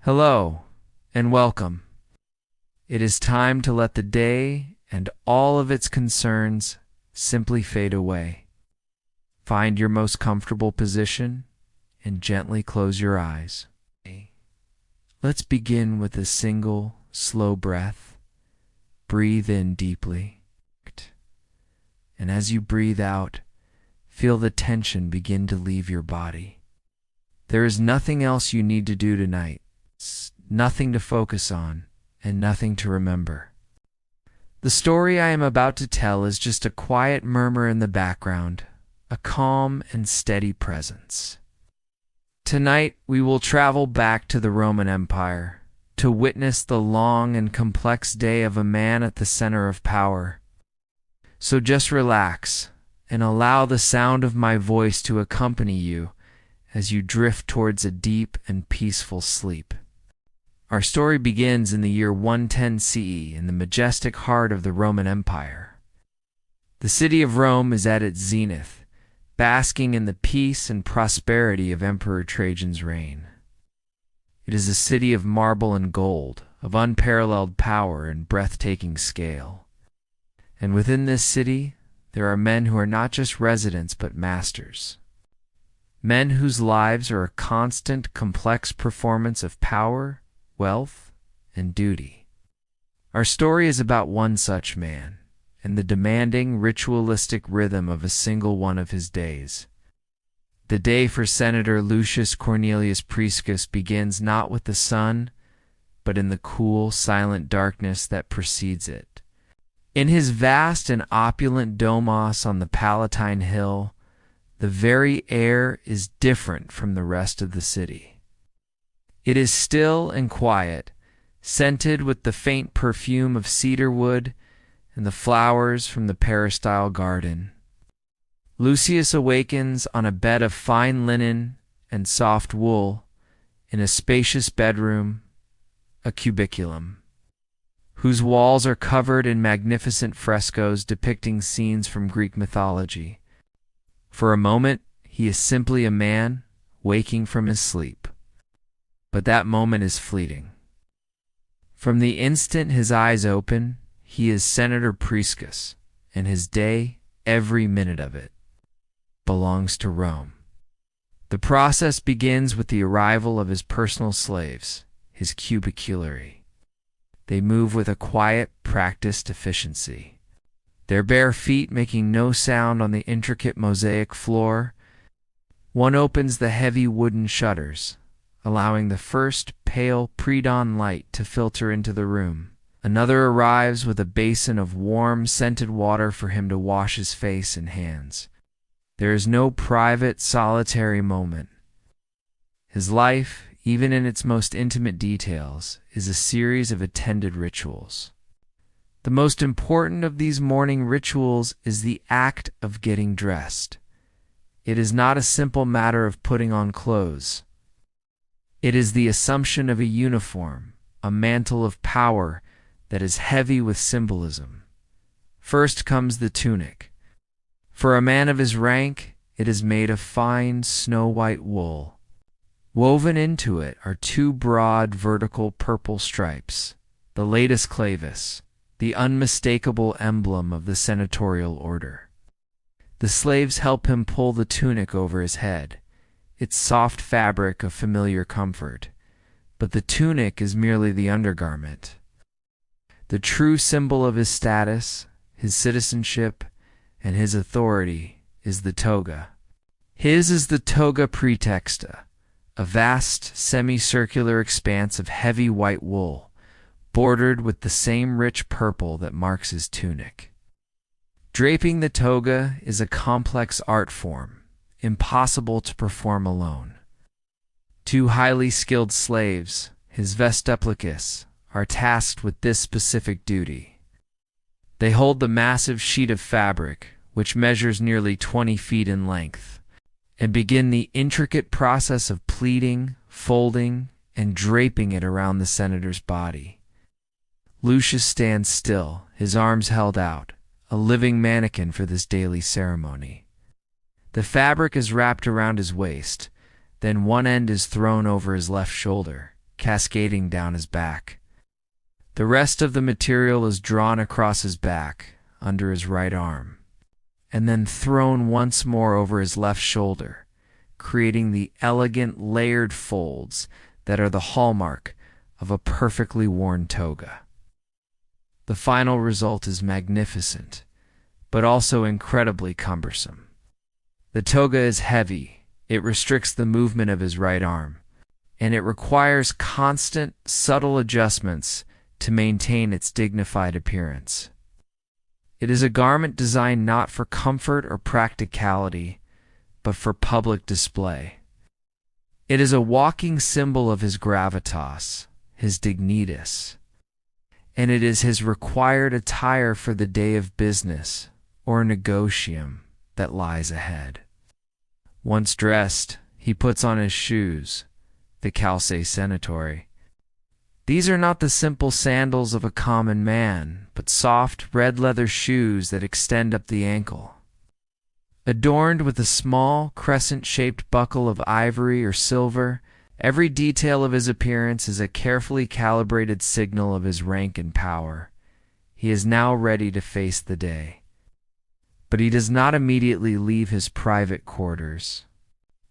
Hello, and welcome. It is time to let the day and all of its concerns simply fade away. Find your most comfortable position and gently close your eyes. Let's begin with a single, slow breath. Breathe in deeply. And as you breathe out, feel the tension begin to leave your body. There is nothing else you need to do tonight. Nothing to focus on, and nothing to remember. The story I am about to tell is just a quiet murmur in the background, a calm and steady presence. Tonight, we will travel back to the Roman Empire to witness the long and complex day of a man at the center of power. So just relax and allow the sound of my voice to accompany you as you drift towards a deep and peaceful sleep. Our story begins in the year 110 CE in the majestic heart of the Roman Empire. The city of Rome is at its zenith, basking in the peace and prosperity of Emperor Trajan's reign. It is a city of marble and gold, of unparalleled power and breathtaking scale. And within this city, there are men who are not just residents but masters. Men whose lives are a constant, complex performance of power, wealth, and duty. Our story is about one such man, and the demanding, ritualistic rhythm of a single one of his days. The day for Senator Lucius Cornelius Priscus begins not with the sun, but in the cool, silent darkness that precedes it. In his vast and opulent domos on the Palatine Hill, the very air is different from the rest of the city. It is still and quiet, scented with the faint perfume of cedar wood and the flowers from the peristyle garden. Lucius awakens on a bed of fine linen and soft wool in a spacious bedroom, a cubiculum, whose walls are covered in magnificent frescoes depicting scenes from Greek mythology. For a moment, he is simply a man waking from his sleep. But that moment is fleeting. From the instant his eyes open, he is Senator Priscus, and his day, every minute of it, belongs to Rome. The process begins with the arrival of his personal slaves, his cubiculari. They move with a quiet, practiced efficiency, their bare feet making no sound on the intricate mosaic floor. One opens the heavy wooden shutters, allowing the first pale pre-dawn light to filter into the room. Another arrives with a basin of warm, scented water for him to wash his face and hands. There is no private, solitary moment. His life, even in its most intimate details, is a series of attended rituals. The most important of these morning rituals is the act of getting dressed. It is not a simple matter of putting on clothes. It is the assumption of a uniform, a mantle of power that is heavy with symbolism. First comes the tunic. For a man of his rank, it is made of fine, snow-white wool. Woven into it are two broad, vertical purple stripes, the latus clavis, the unmistakable emblem of the senatorial order. The slaves help him pull the tunic over his head, its soft fabric of familiar comfort, but the tunic is merely the undergarment. The true symbol of his status, his citizenship, and his authority is the toga. His is the toga praetexta, a vast semicircular expanse of heavy white wool, bordered with the same rich purple that marks his tunic. Draping the toga is a complex art form, impossible to perform alone. Two highly skilled slaves, his vestuplicus, are tasked with this specific duty. They hold the massive sheet of fabric, which measures nearly 20 feet in length, and begin the intricate process of pleating, folding, and draping it around the senator's body. Lucius stands still, his arms held out, a living mannequin for this daily ceremony. The fabric is wrapped around his waist, then one end is thrown over his left shoulder, cascading down his back. The rest of the material is drawn across his back, under his right arm, and then thrown once more over his left shoulder, creating the elegant layered folds that are the hallmark of a perfectly worn toga. The final result is magnificent, but also incredibly cumbersome. The toga is heavy, it restricts the movement of his right arm, and it requires constant, subtle adjustments to maintain its dignified appearance. It is a garment designed not for comfort or practicality, but for public display. It is a walking symbol of his gravitas, his dignitas, and it is his required attire for the day of business or negotium that lies ahead. Once dressed, he puts on his shoes, the calce senatori. These are not the simple sandals of a common man, but soft red leather shoes that extend up the ankle. Adorned with a small, crescent-shaped buckle of ivory or silver, every detail of his appearance is a carefully calibrated signal of his rank and power. He is now ready to face the day. But he does not immediately leave his private quarters.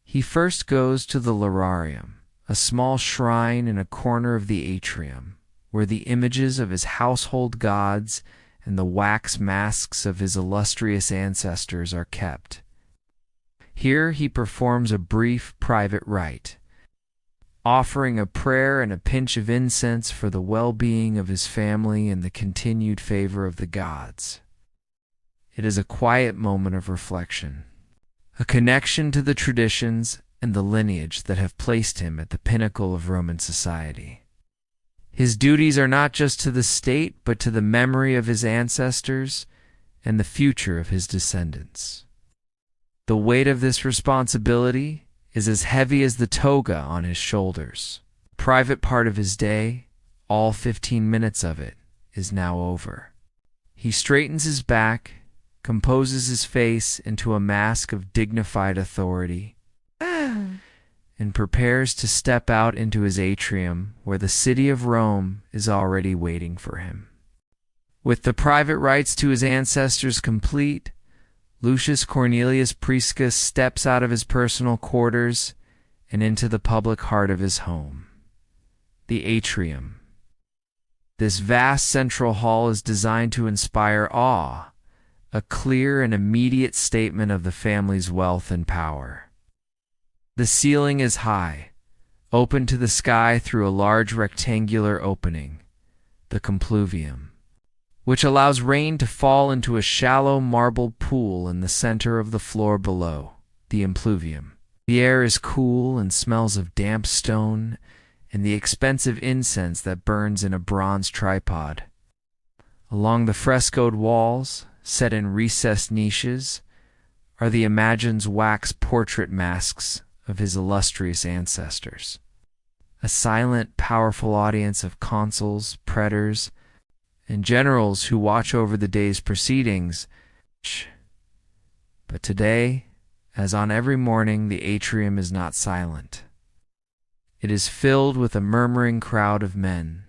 He first goes to the lararium, a small shrine in a corner of the atrium, where the images of his household gods and the wax masks of his illustrious ancestors are kept. Here he performs a brief private rite, offering a prayer and a pinch of incense for the well-being of his family and the continued favor of the gods. It is a quiet moment of reflection, a connection to the traditions and the lineage that have placed him at the pinnacle of Roman society. His duties are not just to the state, but to the memory of his ancestors and the future of his descendants. The weight of this responsibility is as heavy as the toga on his shoulders. The private part of his day, all 15 minutes of it, is now over. He straightens his back, composes his face into a mask of dignified authority, and prepares to step out into his atrium where the city of Rome is already waiting for him. With the private rites to his ancestors complete, Lucius Cornelius Priscus steps out of his personal quarters and into the public heart of his home, the atrium. This vast central hall is designed to inspire awe, a clear and immediate statement of the family's wealth and power. The ceiling is high, open to the sky through a large rectangular opening, the compluvium, which allows rain to fall into a shallow marble pool in the center of the floor below, the impluvium. The air is cool and smells of damp stone and the expensive incense that burns in a bronze tripod. Along the frescoed walls, set in recessed niches, are the imagine's wax portrait masks of his illustrious ancestors. A silent, powerful audience of consuls, praetors, and generals who watch over the day's proceedings. But today, as on every morning, the atrium is not silent. It is filled with a murmuring crowd of men.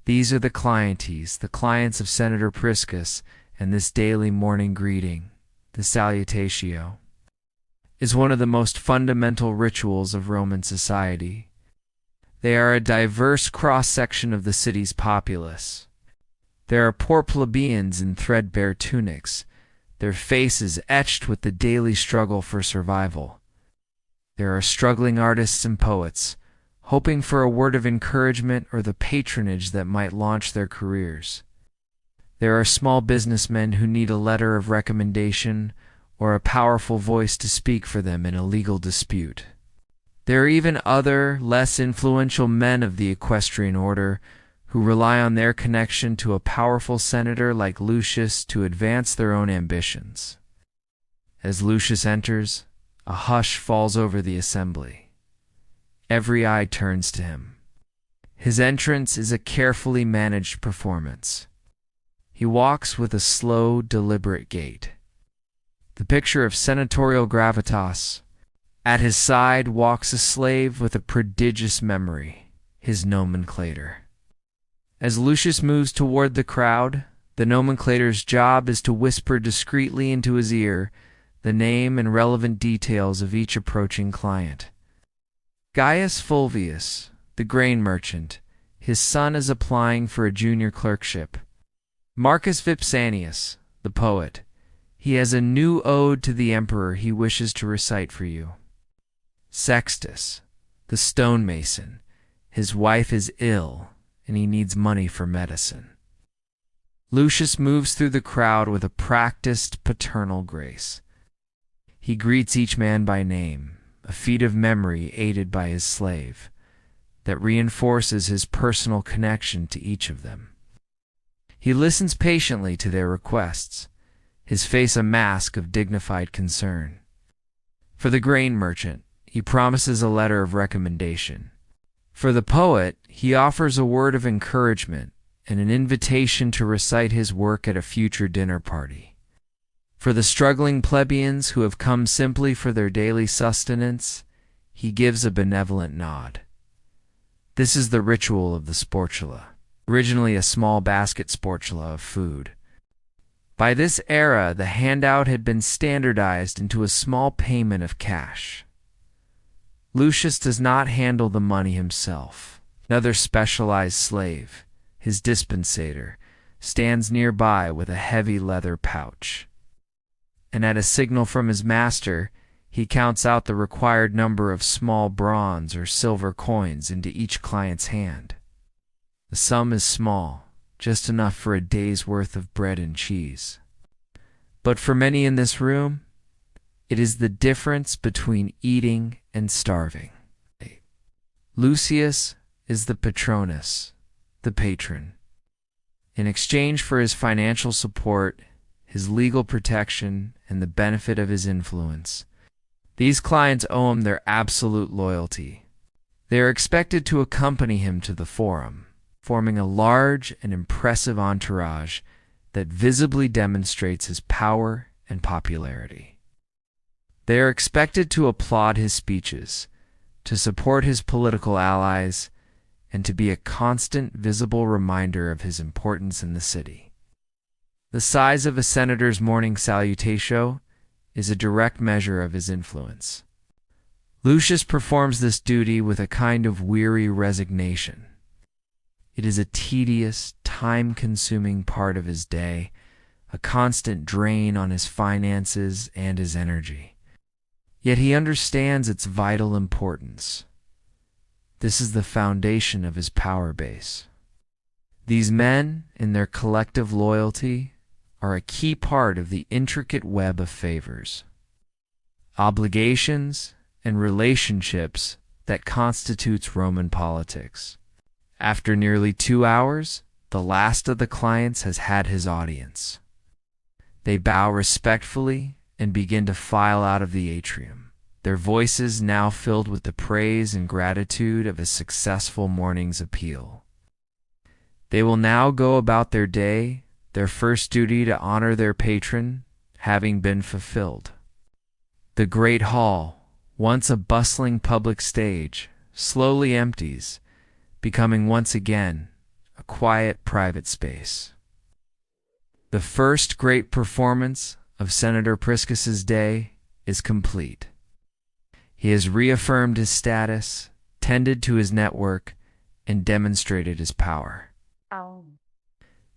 These are the clientes, the clients of Senator Priscus, and this daily morning greeting, the salutatio, is one of the most fundamental rituals of Roman society. They are a diverse cross-section of the city's populace. There are poor plebeians in threadbare tunics, their faces etched with the daily struggle for survival. There are struggling artists and poets, hoping for a word of encouragement or the patronage that might launch their careers. There are small businessmen who need a letter of recommendation or a powerful voice to speak for them in a legal dispute. There are even other, less influential men of the equestrian order who rely on their connection to a powerful senator like Lucius to advance their own ambitions. As Lucius enters, a hush falls over the assembly. Every eye turns to him. His entrance is a carefully managed performance. He walks with a slow, deliberate gait, the picture of senatorial gravitas. At his side walks a slave with a prodigious memory, his nomenclator. As Lucius moves toward the crowd, the nomenclator's job is to whisper discreetly into his ear the name and relevant details of each approaching client. Gaius Fulvius, the grain merchant, his son is applying for a junior clerkship. Marcus Vipsanius, the poet, he has a new ode to the emperor he wishes to recite for you. Sextus, the stonemason, his wife is ill and he needs money for medicine. Lucius moves through the crowd with a practiced paternal grace. He greets each man by name, a feat of memory aided by his slave, that reinforces his personal connection to each of them. He listens patiently to their requests, his face a mask of dignified concern. For the grain merchant, he promises a letter of recommendation. For the poet, he offers a word of encouragement and an invitation to recite his work at a future dinner party. For the struggling plebeians who have come simply for their daily sustenance, he gives a benevolent nod. This is the ritual of the sportula, originally a small basket sportula of food. By this era, the handout had been standardized into a small payment of cash. Lucius does not handle the money himself. Another specialized slave, his dispensator, stands nearby with a heavy leather pouch. And at a signal from his master, he counts out the required number of small bronze or silver coins into each client's hand. The sum is small, just enough for a day's worth of bread and cheese. But for many in this room, it is the difference between eating and starving. Lucius is the patronus, the patron. In exchange for his financial support, his legal protection, and the benefit of his influence, these clients owe him their absolute loyalty. They are expected to accompany him to the forum, forming a large and impressive entourage that visibly demonstrates his power and popularity. They are expected to applaud his speeches, to support his political allies, and to be a constant visible reminder of his importance in the city. The size of a senator's morning salutatio is a direct measure of his influence. Lucius performs this duty with a kind of weary resignation. It is a tedious, time-consuming part of his day, a constant drain on his finances and his energy. Yet he understands its vital importance. This is the foundation of his power base. These men, in their collective loyalty, are a key part of the intricate web of favors, obligations, and relationships that constitutes Roman politics. After nearly 2 hours, the last of the clients has had his audience. They bow respectfully and begin to file out of the atrium, their voices now filled with the praise and gratitude of a successful morning's appeal. They will now go about their day, their first duty to honor their patron having been fulfilled. The great hall, once a bustling public stage, slowly empties, becoming once again a quiet private space. The first great performance of Senator Priscus's day is complete. He has reaffirmed his status, tended to his network, and demonstrated his power.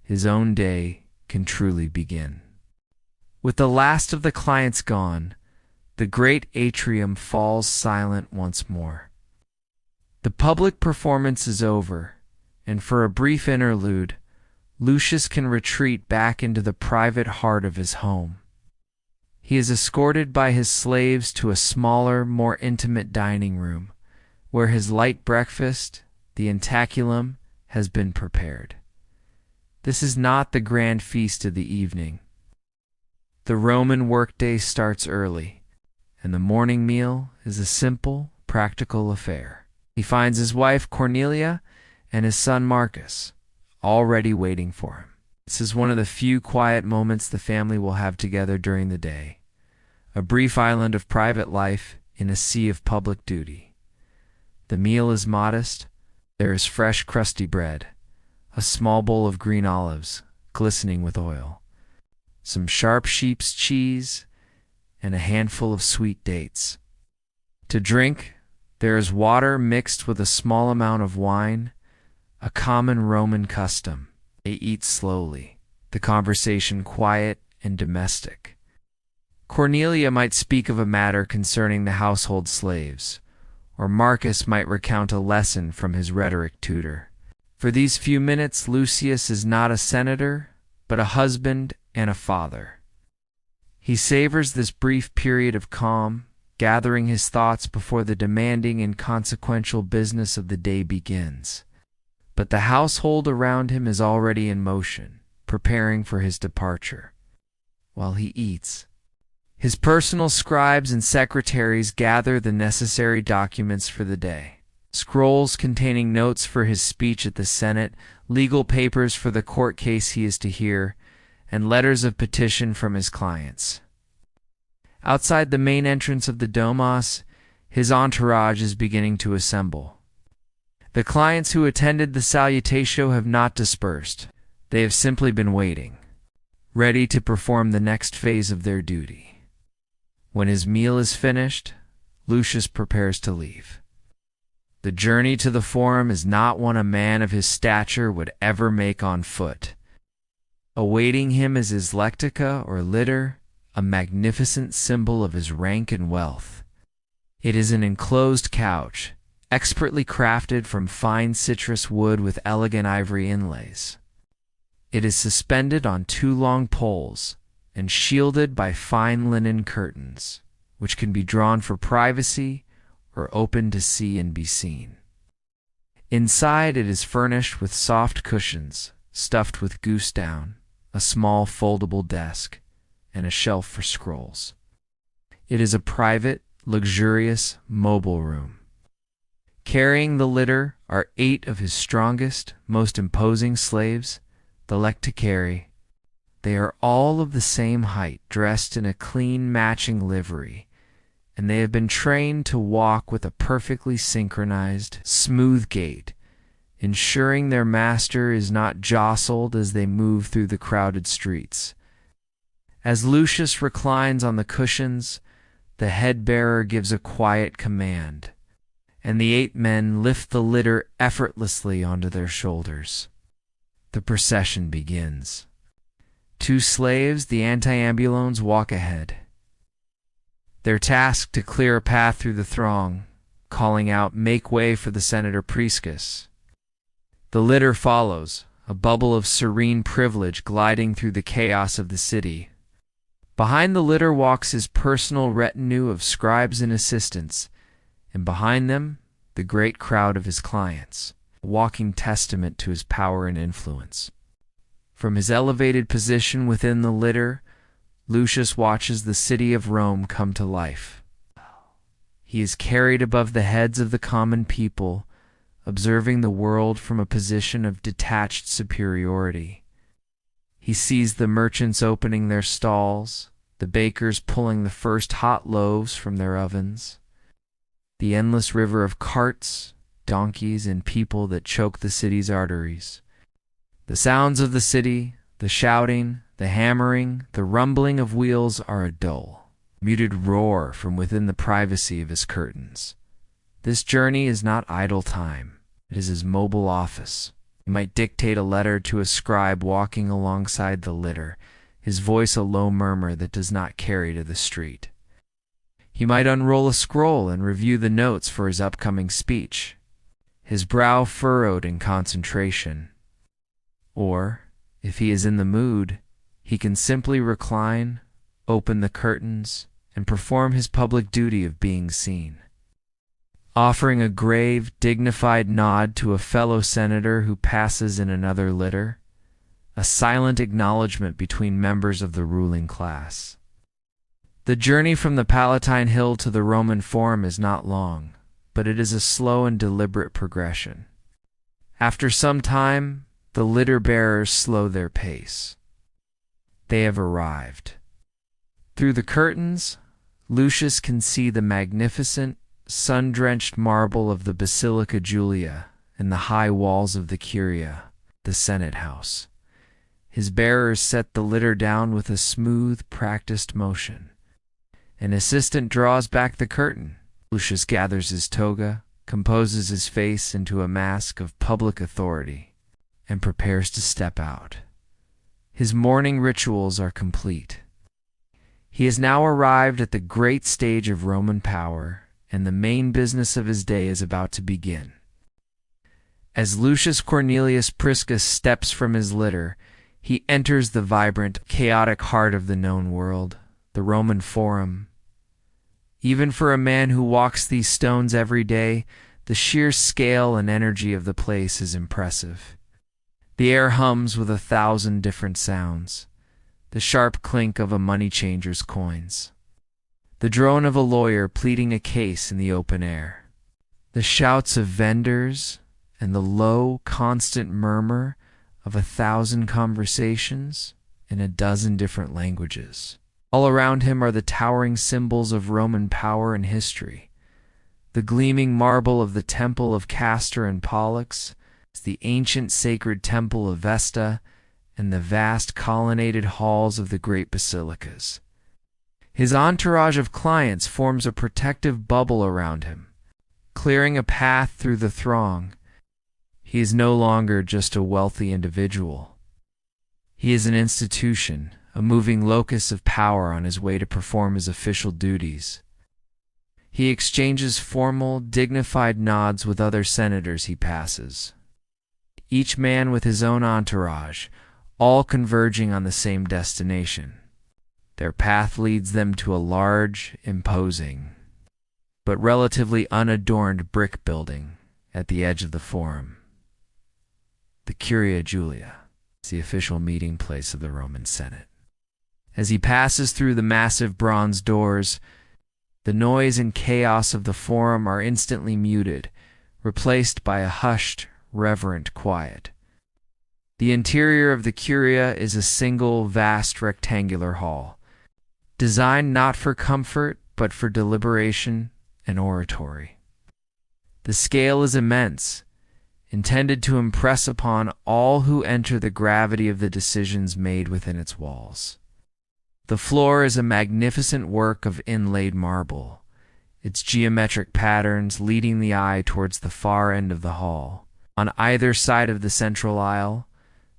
His own day can truly begin. With the last of the clients gone, the great atrium falls silent once more. The public performance is over, and for a brief interlude, Lucius can retreat back into the private heart of his home. He is escorted by his slaves to a smaller, more intimate dining room, where his light breakfast, the intaculum, has been prepared. This is not the grand feast of the evening. The Roman workday starts early, and the morning meal is a simple, practical affair. He finds his wife Cornelia and his son Marcus already waiting for him. This is one of the few quiet moments the family will have together during the day, a brief island of private life in a sea of public duty. The meal is modest, There is fresh, crusty bread, a small bowl of green olives, glistening with oil, some sharp sheep's cheese, and a handful of sweet dates. To drink, there is water mixed with a small amount of wine, a common Roman custom. They eat slowly, the conversation quiet and domestic. Cornelia might speak of a matter concerning the household slaves, or Marcus might recount a lesson from his rhetoric tutor. For these few minutes, Lucius is not a senator, but a husband and a father. He savors this brief period of calm, gathering his thoughts before the demanding and consequential business of the day begins. But the household around him is already in motion, preparing for his departure. While he eats, his personal scribes and secretaries gather the necessary documents for the day. Scrolls containing notes for his speech at the Senate, legal papers for the court case he is to hear, and letters of petition from his clients. Outside the main entrance of the Domus, his entourage is beginning to assemble. The clients who attended the salutatio have not dispersed. They have simply been waiting, ready to perform the next phase of their duty. When his meal is finished, Lucius prepares to leave. The journey to the Forum is not one a man of his stature would ever make on foot. Awaiting him is his lectica or litter, a magnificent symbol of his rank and wealth. It is an enclosed couch, expertly crafted from fine citrus wood with elegant ivory inlays. It is suspended on two long poles and shielded by fine linen curtains, which can be drawn for privacy or open to see and be seen. Inside it is furnished with soft cushions stuffed with goose down, a small foldable desk, and a shelf for scrolls. It is a private, luxurious, mobile room. Carrying the litter are 8 of his strongest, most imposing slaves, the lecticari. They are all of the same height, dressed in a clean matching livery, and they have been trained to walk with a perfectly synchronized, smooth gait, ensuring their master is not jostled as they move through the crowded streets. As Lucius reclines on the cushions, the head-bearer gives a quiet command, and the 8 men lift the litter effortlessly onto their shoulders. The procession begins. 2 slaves, the antiambulones, walk ahead. They're tasked to clear a path through the throng, calling out, "Make way for the Senator Priscus." The litter follows, a bubble of serene privilege gliding through the chaos of the city. Behind the litter walks his personal retinue of scribes and assistants, and behind them, the great crowd of his clients, a walking testament to his power and influence. From his elevated position within the litter, Lucius watches the city of Rome come to life. He is carried above the heads of the common people, observing the world from a position of detached superiority. He sees the merchants opening their stalls, the bakers pulling the first hot loaves from their ovens, the endless river of carts, donkeys, and people that choke the city's arteries. The sounds of the city, the shouting, the hammering, the rumbling of wheels are a dull, muted roar from within the privacy of his curtains. This journey is not idle time. It is his mobile office. He might dictate a letter to a scribe walking alongside the litter, his voice a low murmur that does not carry to the street. He might unroll a scroll and review the notes for his upcoming speech, his brow furrowed in concentration. Or, if he is in the mood, he can simply recline, open the curtains, and perform his public duty of being seen. Offering a grave, dignified nod to a fellow senator who passes in another litter, a silent acknowledgement between members of the ruling class. The journey from the Palatine Hill to the Roman Forum is not long, but it is a slow and deliberate progression. After some time, the litter-bearers slow their pace. They have arrived. Through the curtains, Lucius can see the magnificent, sun-drenched marble of the Basilica Julia and the high walls of the Curia, the Senate House. His bearers set the litter down with a smooth, practiced motion. An assistant draws back the curtain. Lucius gathers his toga, composes his face into a mask of public authority, and prepares to step out. His morning rituals are complete. He has now arrived at the great stage of Roman power, and the main business of his day is about to begin. As Lucius Cornelius Priscus steps from his litter, he enters the vibrant, chaotic heart of the known world, the Roman Forum. Even for a man who walks these stones every day, the sheer scale and energy of the place is impressive. The air hums with 1,000 different sounds. The sharp clink of a money changer's coins. The drone of a lawyer pleading a case in the open air. The shouts of vendors and the low, constant murmur of 1,000 conversations in 12 different languages. All around him are the towering symbols of Roman power and history. The gleaming marble of the Temple of Castor and Pollux, the ancient sacred Temple of Vesta, and the vast colonnaded halls of the great basilicas. His entourage of clients forms a protective bubble around him, clearing a path through the throng. He is no longer just a wealthy individual. He is an institution, a moving locus of power on his way to perform his official duties. He exchanges formal, dignified nods with other senators he passes, each man with his own entourage, all converging on the same destination. Their path leads them to a large, imposing, but relatively unadorned brick building at the edge of the Forum. The Curia Julia is the official meeting place of the Roman Senate. As he passes through the massive bronze doors, the noise and chaos of the Forum are instantly muted, replaced by a hushed, reverent quiet. The interior of the Curia is a single, vast rectangular hall, designed not for comfort, but for deliberation and oratory. The scale is immense, intended to impress upon all who enter the gravity of the decisions made within its walls. The floor is a magnificent work of inlaid marble, its geometric patterns leading the eye towards the far end of the hall. On either side of the central aisle,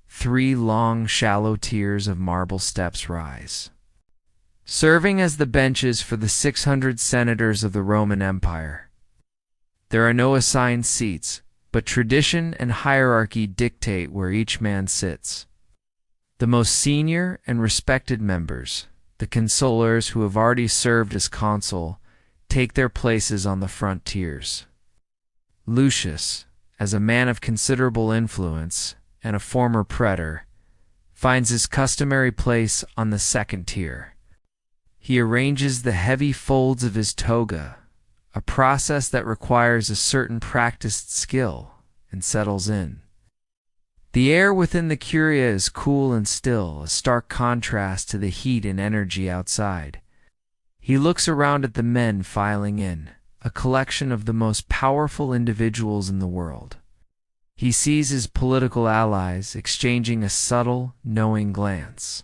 3 long, shallow tiers of marble steps rise, serving as the benches for the 600 senators of the Roman Empire. There are no assigned seats, but tradition and hierarchy dictate where each man sits. The most senior and respected members, the consulars who have already served as consul, take their places on the front tiers. Lucius, as a man of considerable influence and a former praetor, finds his customary place on the second tier. He arranges the heavy folds of his toga, a process that requires a certain practiced skill, and settles in. The air within the Curia is cool and still, a stark contrast to the heat and energy outside. He looks around at the men filing in, a collection of the most powerful individuals in the world. He sees his political allies exchanging a subtle, knowing glance.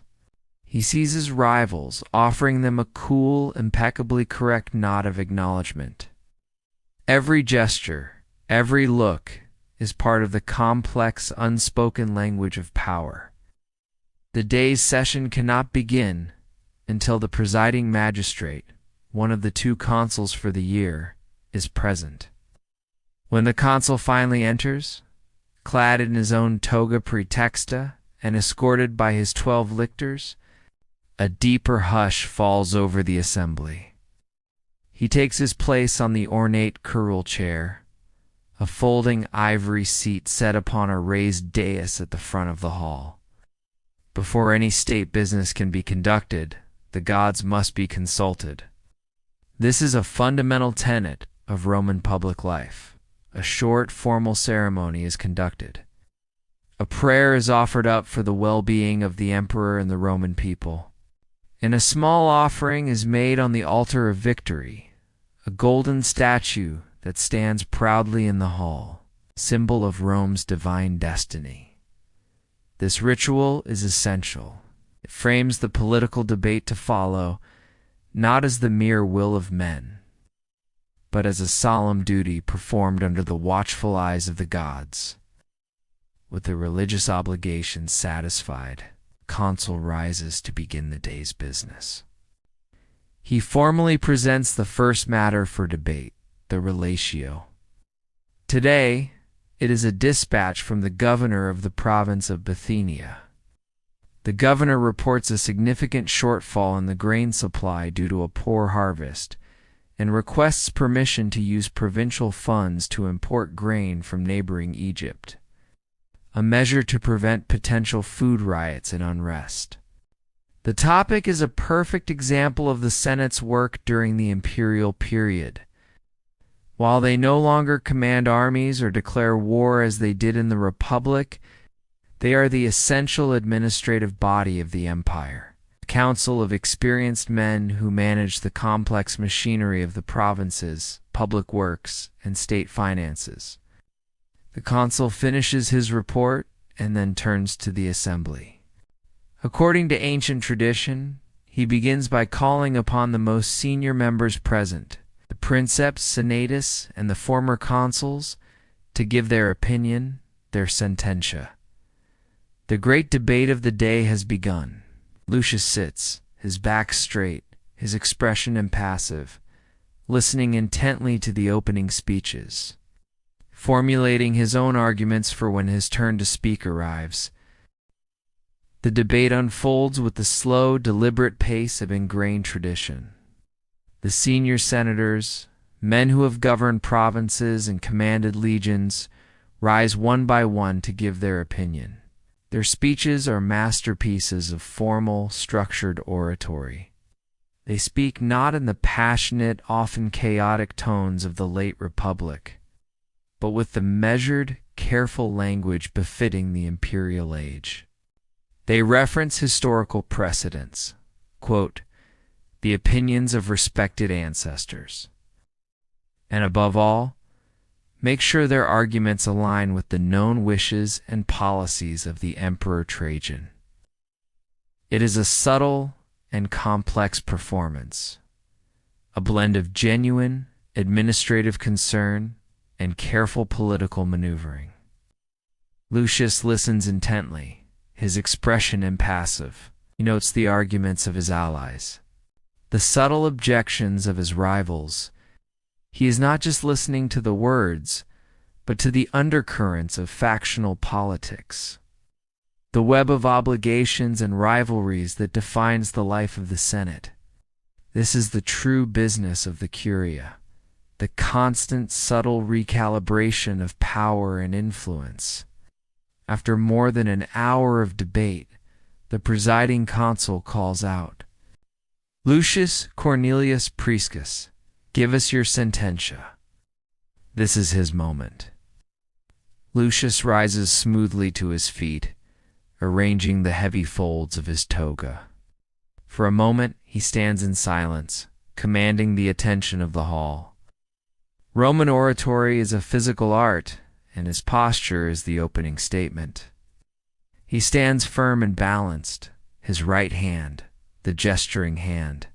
He sees his rivals offering them a cool, impeccably correct nod of acknowledgement. Every gesture, every look, is part of the complex, unspoken language of power. The day's session cannot begin until the presiding magistrate, one of the 2 consuls for the year, is present. When the consul finally enters, clad in his own toga praetexta and escorted by his 12 lictors, a deeper hush falls over the assembly. He takes his place on the ornate curule chair, a folding ivory seat set upon a raised dais at the front of the hall. Before any state business can be conducted, the gods must be consulted. This is a fundamental tenet of Roman public life. A short, formal ceremony is conducted. A prayer is offered up for the well-being of the emperor and the Roman people. And a small offering is made on the altar of victory, a golden statue that stands proudly in the hall. symbol of Rome's divine destiny. This ritual is essential. It frames the political debate to follow, not as the mere will of men, but as a solemn duty performed under the watchful eyes of the gods. With the religious obligations satisfied, the consul rises to begin the day's business. He formally presents the first matter for debate, the relatio. Today, it is a dispatch from the governor of the province of Bithynia. The governor reports a significant shortfall in the grain supply due to a poor harvest, and requests permission to use provincial funds to import grain from neighboring Egypt, a measure to prevent potential food riots and unrest. The topic is a perfect example of the Senate's work during the imperial period. While they no longer command armies or declare war as they did in the Republic, they are the essential administrative body of the empire, a council of experienced men who manage the complex machinery of the provinces, public works, and state finances. The consul finishes his report and then turns to the assembly. According to ancient tradition, he begins by calling upon the most senior members present, the princeps, senatus, and the former consuls, to give their opinion, their sententia. The great debate of the day has begun. Lucius sits, his back straight, his expression impassive, listening intently to the opening speeches, formulating his own arguments for when his turn to speak arrives. The debate unfolds with the slow, deliberate pace of ingrained tradition. The senior senators, men who have governed provinces and commanded legions, rise one by one to give their opinion. Their speeches are masterpieces of formal, structured oratory. They speak not in the passionate, often chaotic tones of the late Republic, but with the measured, careful language befitting the imperial age. They reference historical precedents, quote, the opinions of respected ancestors, and above all, make sure their arguments align with the known wishes and policies of the Emperor Trajan. It is a subtle and complex performance, a blend of genuine administrative concern and careful political maneuvering. Lucius listens intently, his expression impassive. He notes the arguments of his allies, the subtle objections of his rivals. He is not just listening to the words, but to the undercurrents of factional politics, the web of obligations and rivalries that defines the life of the Senate. This is the true business of the Curia, the constant, subtle recalibration of power and influence. After more than an hour of debate, the presiding consul calls out, Lucius Cornelius Priscus, give us your sententia. This is his moment. Lucius rises smoothly to his feet, arranging the heavy folds of his toga. For a moment, he stands in silence, commanding the attention of the hall. Roman oratory is a physical art, and his posture is the opening statement. He stands firm and balanced, his right hand, the gesturing hand,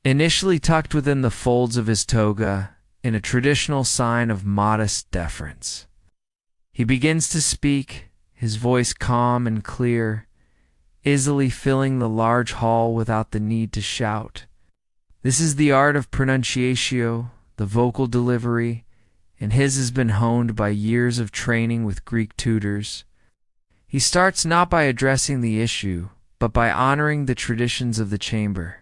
initially tucked within the folds of his toga in a traditional sign of modest deference. He begins to speak, his voice calm and clear, easily filling the large hall without the need to shout. This is the art of pronunciatio, the vocal delivery, and his has been honed by years of training with Greek tutors. He starts not by addressing the issue, but by honoring the traditions of the chamber,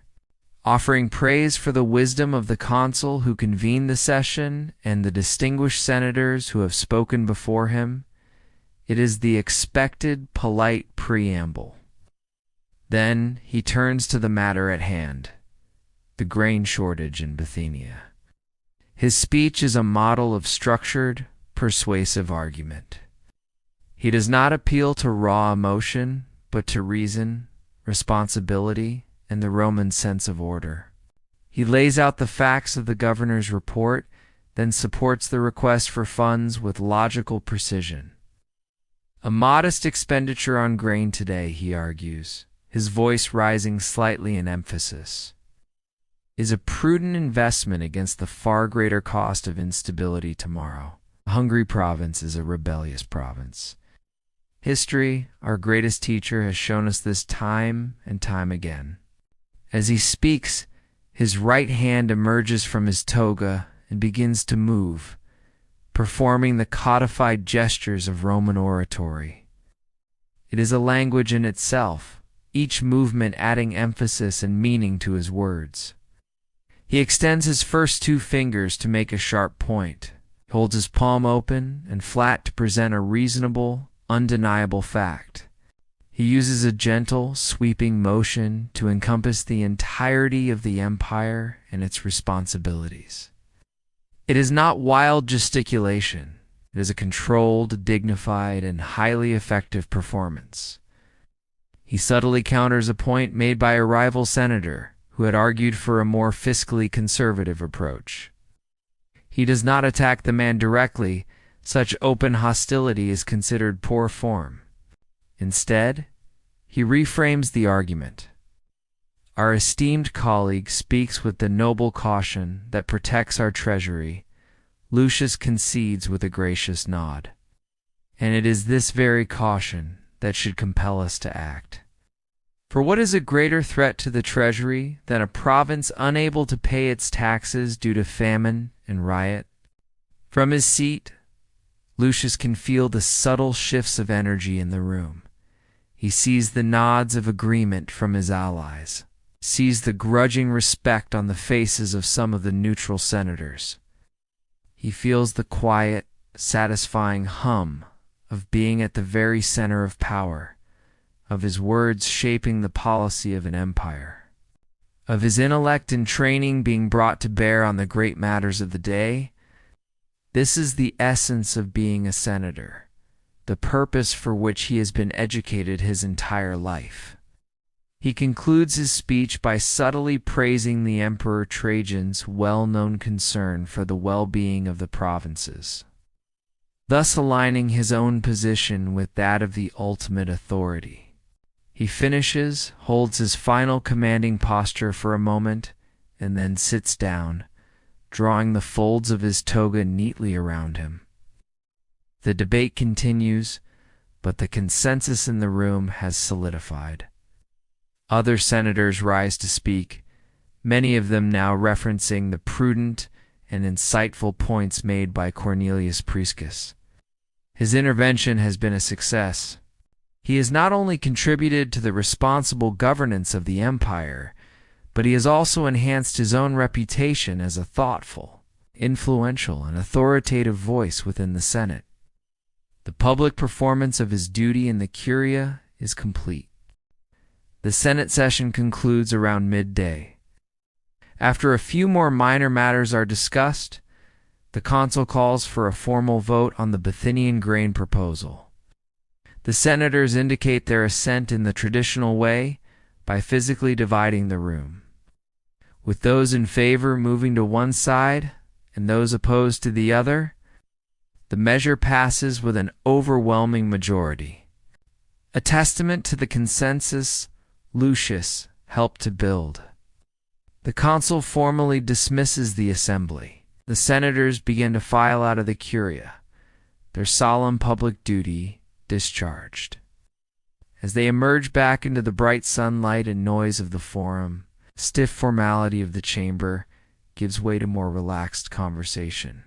offering praise for the wisdom of the consul who convened the session and the distinguished senators who have spoken before him. It is the expected, polite preamble. Then he turns to the matter at hand, the grain shortage in Bithynia. His speech is a model of structured, persuasive argument. He does not appeal to raw emotion, but to reason, responsibility, and the Roman sense of order. He lays out the facts of the governor's report, then supports the request for funds with logical precision. A modest expenditure on grain today, he argues, his voice rising slightly in emphasis, is a prudent investment against the far greater cost of instability tomorrow. A hungry province is a rebellious province. History, our greatest teacher, has shown us this time and time again. As he speaks, his right hand emerges from his toga and begins to move, performing the codified gestures of Roman oratory. It is a language in itself, each movement adding emphasis and meaning to his words. He extends his first two fingers to make a sharp point, holds his palm open and flat to present a reasonable, undeniable fact. He uses a gentle, sweeping motion to encompass the entirety of the empire and its responsibilities. It is not wild gesticulation. It is a controlled, dignified, and highly effective performance. He subtly counters a point made by a rival senator who had argued for a more fiscally conservative approach. He does not attack the man directly. Such open hostility is considered poor form. Instead, he reframes the argument. Our esteemed colleague speaks with the noble caution that protects our treasury. Lucius concedes with a gracious nod. And it is this very caution that should compel us to act. For what is a greater threat to the treasury than a province unable to pay its taxes due to famine and riot? From his seat, Lucius can feel the subtle shifts of energy in the room. He sees the nods of agreement from his allies, sees the grudging respect on the faces of some of the neutral senators. He feels the quiet, satisfying hum of being at the very center of power, of his words shaping the policy of an empire, of his intellect and training being brought to bear on the great matters of the day. This is the essence of being a senator, the purpose for which he has been educated his entire life. He concludes his speech by subtly praising the Emperor Trajan's well-known concern for the well-being of the provinces, thus aligning his own position with that of the ultimate authority. He finishes, holds his final commanding posture for a moment, and then sits down, drawing the folds of his toga neatly around him. The debate continues, but the consensus in the room has solidified. Other senators rise to speak, many of them now referencing the prudent and insightful points made by Cornelius Priscus. His intervention has been a success. He has not only contributed to the responsible governance of the empire, but he has also enhanced his own reputation as a thoughtful, influential, and authoritative voice within the Senate. The public performance of his duty in the Curia is complete. The Senate session concludes around midday. After a few more minor matters are discussed, the consul calls for a formal vote on the Bithynian grain proposal. The senators indicate their assent in the traditional way by physically dividing the room, with those in favor moving to one side and those opposed to the other. The measure passes with an overwhelming majority, a testament to the consensus Lucius helped to build. The consul formally dismisses the assembly. The senators begin to file out of the Curia, their solemn public duty discharged. As they emerge back into the bright sunlight and noise of the forum, stiff formality of the chamber gives way to more relaxed conversation.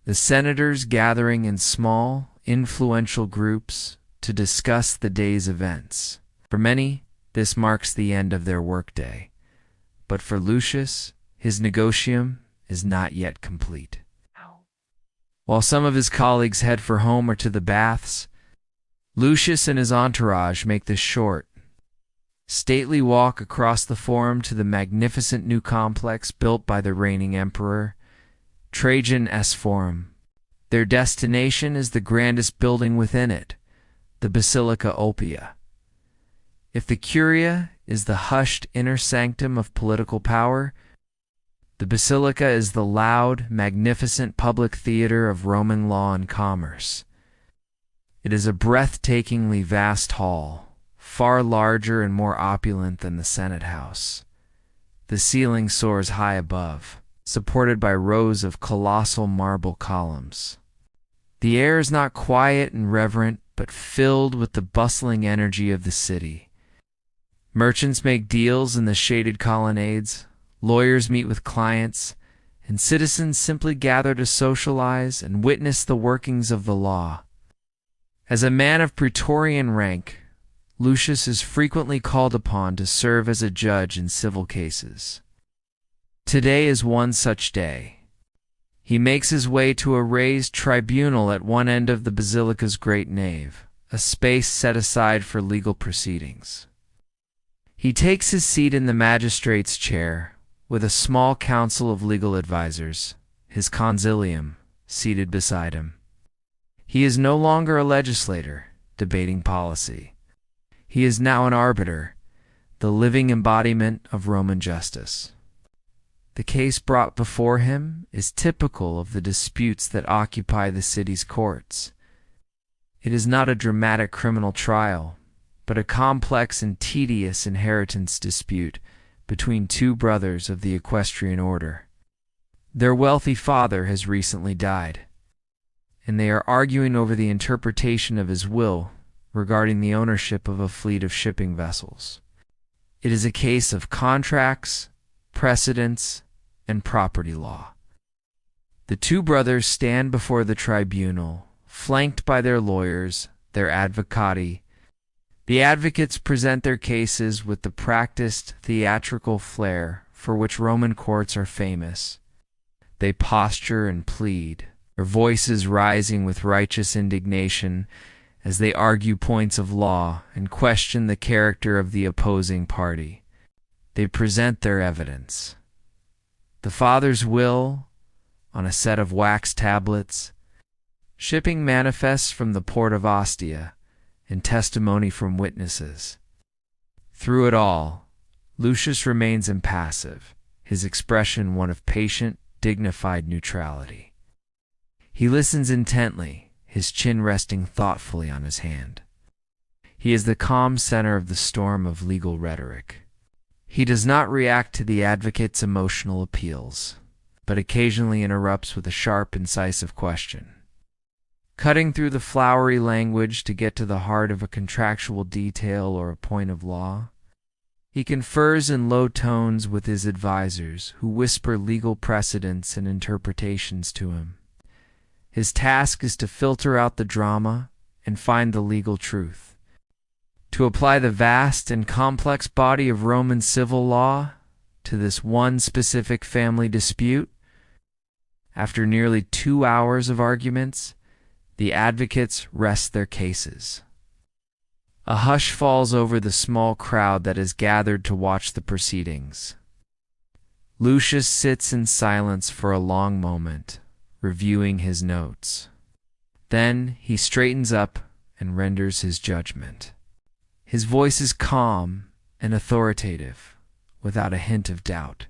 The senators gathering in small, influential groups to discuss the day's events. For many, this marks the end of their workday, but for Lucius, his negotium is not yet complete. While some of his colleagues head for home or to the baths, Lucius and his entourage make the short, stately walk across the forum to the magnificent new complex built by the reigning emperor, Trajan S. Forum. Their destination is the grandest building within it, the Basilica Oppia. If the Curia is the hushed inner sanctum of political power, The basilica is the loud, magnificent public theater of Roman law and commerce. It is a breathtakingly vast hall, far larger and more opulent than the Senate House. The ceiling soars high above, supported by rows of colossal marble columns. The air is not quiet and reverent, but filled with the bustling energy of the city. Merchants make deals in the shaded colonnades, lawyers meet with clients, and citizens simply gather to socialize and witness the workings of the law. As a man of praetorian rank, Lucius is frequently called upon to serve as a judge in civil cases. Today is one such day. He makes his way to a raised tribunal at one end of the basilica's great nave, a space set aside for legal proceedings. He takes his seat in the magistrate's chair, with a small council of legal advisers, his consilium, seated beside him. He is no longer a legislator, debating policy. He is now an arbiter, the living embodiment of Roman justice. The case brought before him is typical of the disputes that occupy the city's courts. It is not a dramatic criminal trial, but a complex and tedious inheritance dispute between two brothers of the equestrian order. Their wealthy father has recently died, and they are arguing over the interpretation of his will regarding the ownership of a fleet of shipping vessels. It is a case of contracts, precedents, and property law. The two brothers stand before the tribunal, flanked by their lawyers, their advocati. The advocates present their cases with the practiced theatrical flair for which Roman courts are famous. They posture and plead, their voices rising with righteous indignation as they argue points of law and question the character of the opposing party. They present their evidence. The father's will on a set of wax tablets, shipping manifests from the port of Ostia, and testimony from witnesses. Through it all, Lucius remains impassive, his expression one of patient, dignified neutrality. He listens intently, his chin resting thoughtfully on his hand. He is the calm center of the storm of legal rhetoric. He does not react to the advocate's emotional appeals, but occasionally interrupts with a sharp, incisive question. Cutting through the flowery language to get to the heart of a contractual detail or a point of law, he confers in low tones with his advisers, who whisper legal precedents and interpretations to him. His task is to filter out the drama and find the legal truth, to apply the vast and complex body of Roman civil law to this one specific family dispute. After nearly 2 hours of arguments, the advocates rest their cases. A hush falls over the small crowd that has gathered to watch the proceedings. Lucius sits in silence for a long moment, reviewing his notes. Then he straightens up and renders his judgment. His voice is calm and authoritative, without a hint of doubt.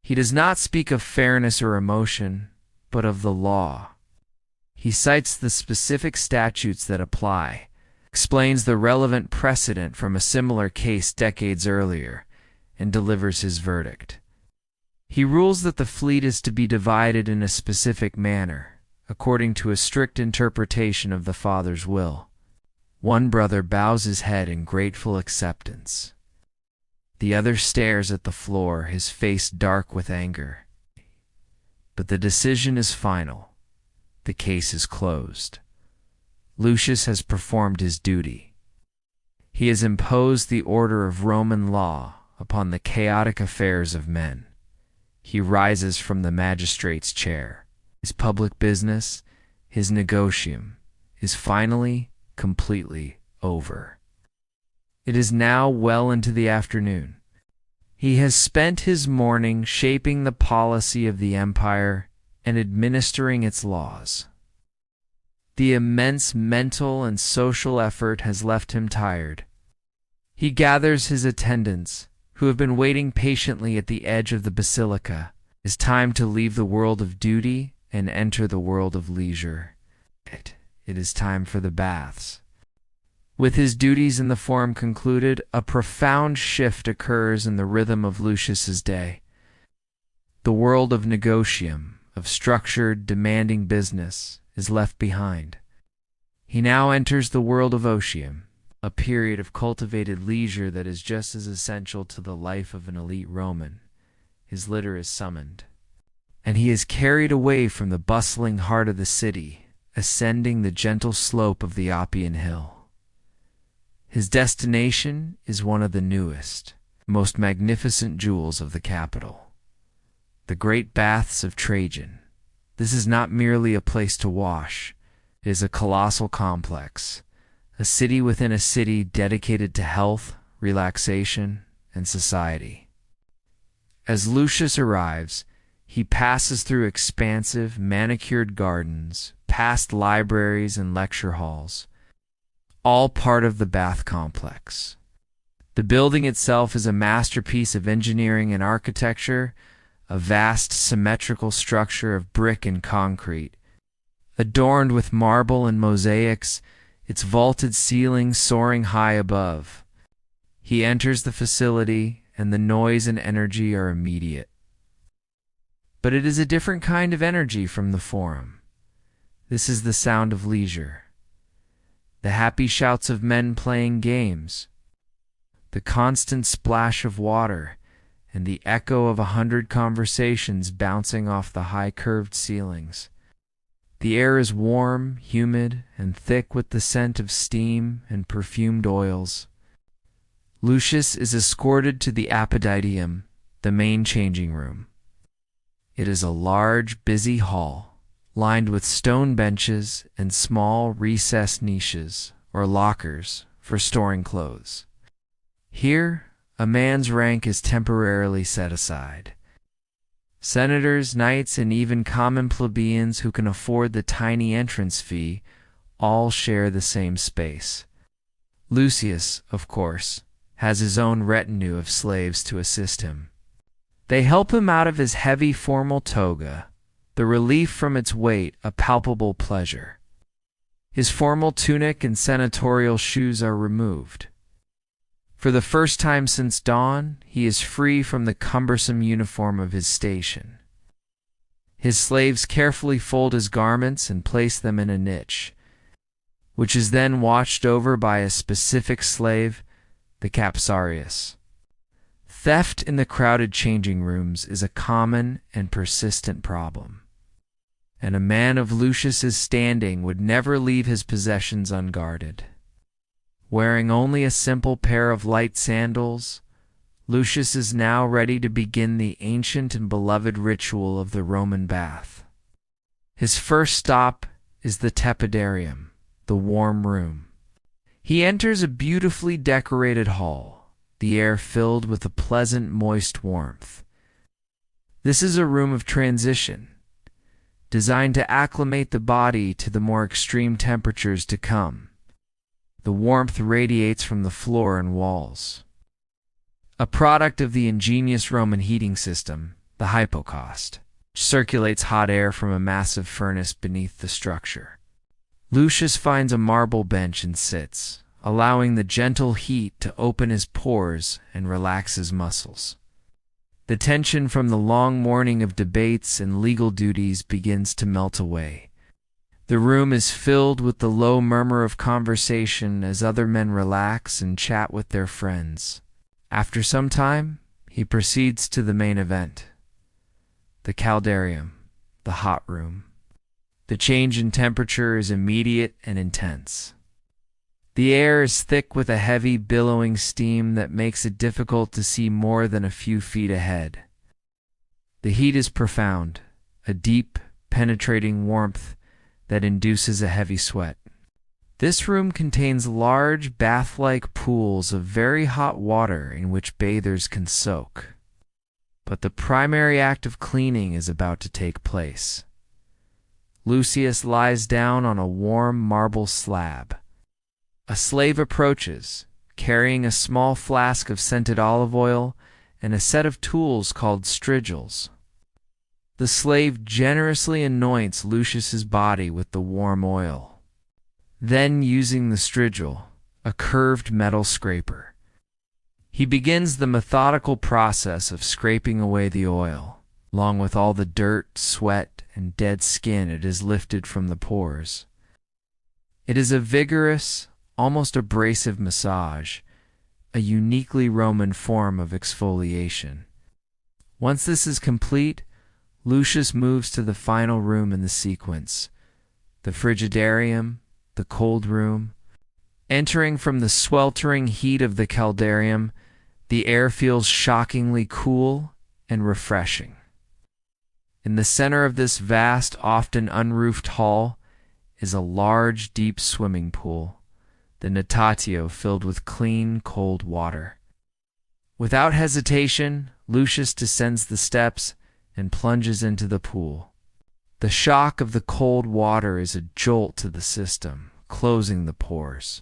He does not speak of fairness or emotion, but of the law. He cites the specific statutes that apply, explains the relevant precedent from a similar case decades earlier, and delivers his verdict. He rules that the fleet is to be divided in a specific manner, according to a strict interpretation of the father's will. One brother bows his head in grateful acceptance. The other stares at the floor, his face dark with anger. But the decision is final. The case is closed. Lucius has performed his duty. He has imposed the order of Roman law upon the chaotic affairs of men. He rises from the magistrate's chair. His public business, his negotium, is finally, completely over. It is now well into the afternoon. He has spent his morning shaping the policy of the empire and administering its laws. The immense mental and social effort has left him tired. He gathers his attendants, who have been waiting patiently at the edge of the basilica. It is time to leave the world of duty and enter the world of leisure. It is time for the baths. With his duties in the forum concluded, a profound shift occurs in the rhythm of Lucius's day. The world of negotium, of structured, demanding business, is left behind. He now enters the world of otium, a period of cultivated leisure that is just as essential to the life of an elite Roman. His litter is summoned, and he is carried away from the bustling heart of the city, ascending the gentle slope of the Oppian Hill. His destination is one of the newest, most magnificent jewels of the capital, the great baths of Trajan. This is not merely a place to wash. It is a colossal complex, a city within a city dedicated to health, relaxation, and society. As Lucius arrives, he passes through expansive, manicured gardens, past libraries and lecture halls, all part of the bath complex. The building itself is a masterpiece of engineering and architecture, a vast symmetrical structure of brick and concrete, adorned with marble and mosaics, its vaulted ceiling soaring high above. He enters the facility, and the noise and energy are immediate. But it is a different kind of energy from the forum. This is the sound of leisure, the happy shouts of men playing games, the constant splash of water, and the echo of 100 conversations bouncing off the high curved ceilings. The air is warm, humid, and thick with the scent of steam and perfumed oils. Lucius is escorted to the apoditium, the main changing room. It is a large, busy hall, lined with stone benches and small recessed niches, or lockers, for storing clothes. Here, a man's rank is temporarily set aside. Senators, knights, and even common plebeians who can afford the tiny entrance fee all share the same space. Lucius, of course, has his own retinue of slaves to assist him. They help him out of his heavy formal toga, the relief from its weight a palpable pleasure. His formal tunic and senatorial shoes are removed. For the first time since dawn, he is free from the cumbersome uniform of his station. His slaves carefully fold his garments and place them in a niche, which is then watched over by a specific slave, the capsarius. Theft in the crowded changing rooms is a common and persistent problem, and a man of Lucius's standing would never leave his possessions unguarded. Wearing only a simple pair of light sandals, Lucius is now ready to begin the ancient and beloved ritual of the Roman bath. His first stop is the tepidarium, the warm room. He enters a beautifully decorated hall, the air filled with a pleasant, moist warmth. This is a room of transition, designed to acclimate the body to the more extreme temperatures to come. The warmth radiates from the floor and walls. A product of the ingenious Roman heating system, the hypocaust, which circulates hot air from a massive furnace beneath the structure. Lucius finds a marble bench and sits, allowing the gentle heat to open his pores and relax his muscles. The tension from the long morning of debates and legal duties begins to melt away. The room is filled with the low murmur of conversation as other men relax and chat with their friends. After some time, he proceeds to the main event, the caldarium, the hot room. The change in temperature is immediate and intense. The air is thick with a heavy, billowing steam that makes it difficult to see more than a few feet ahead. The heat is profound, a deep, penetrating warmth that induces a heavy sweat. This room contains large, bath-like pools of very hot water in which bathers can soak. But the primary act of cleaning is about to take place. Lucius lies down on a warm marble slab. A slave approaches, carrying a small flask of scented olive oil and a set of tools called strigils. The slave generously anoints Lucius's body with the warm oil. Then, using the strigil, a curved metal scraper, he begins the methodical process of scraping away the oil, along with all the dirt, sweat, and dead skin it has lifted from the pores. It is a vigorous, almost abrasive massage, a uniquely Roman form of exfoliation. Once this is complete, Lucius moves to the final room in the sequence, the frigidarium, the cold room. Entering from the sweltering heat of the caldarium, the air feels shockingly cool and refreshing. In the center of this vast, often unroofed hall is a large, deep swimming pool, the natatio filled with clean, cold water. Without hesitation, Lucius descends the steps and plunges into the pool. The shock of the cold water is a jolt to the system, closing the pores,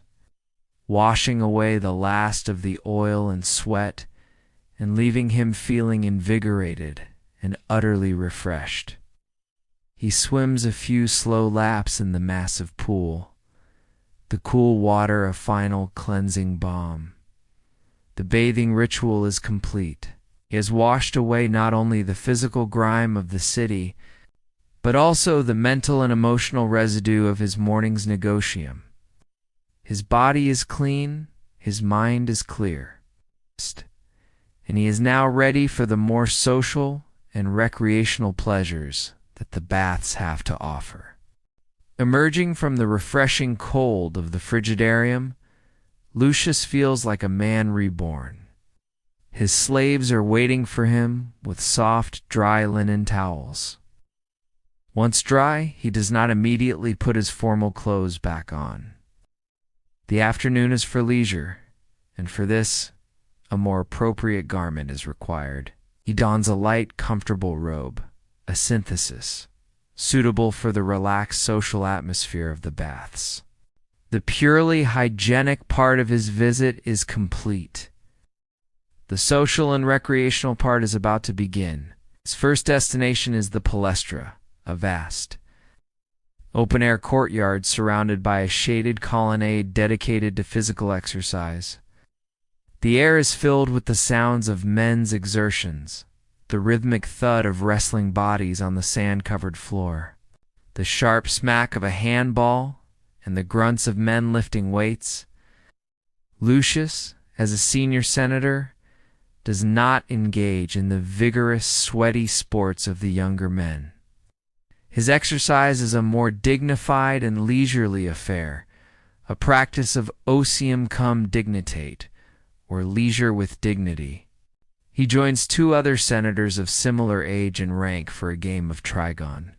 washing away the last of the oil and sweat, and leaving him feeling invigorated and utterly refreshed. He swims a few slow laps in the massive pool, the cool water a final cleansing balm. The bathing ritual is complete. He has washed away not only the physical grime of the city, but also the mental and emotional residue of his morning's negotium. His body is clean, his mind is clear, and he is now ready for the more social and recreational pleasures that the baths have to offer. Emerging from the refreshing cold of the frigidarium, Lucius feels like a man reborn. His slaves are waiting for him with soft, dry linen towels. Once dry, he does not immediately put his formal clothes back on. The afternoon is for leisure, and for this, a more appropriate garment is required. He dons a light, comfortable robe, a synthesis, suitable for the relaxed social atmosphere of the baths. The purely hygienic part of his visit is complete. The social and recreational part is about to begin. His first destination is the palestra, a vast, open-air courtyard surrounded by a shaded colonnade dedicated to physical exercise. The air is filled with the sounds of men's exertions, the rhythmic thud of wrestling bodies on the sand-covered floor, the sharp smack of a handball, and the grunts of men lifting weights. Lucius, as a senior senator, does not engage in the vigorous, sweaty sports of the younger men. His exercise is a more dignified and leisurely affair, a practice of ocium cum dignitate, or leisure with dignity. He joins two other senators of similar age and rank for a game of trigon.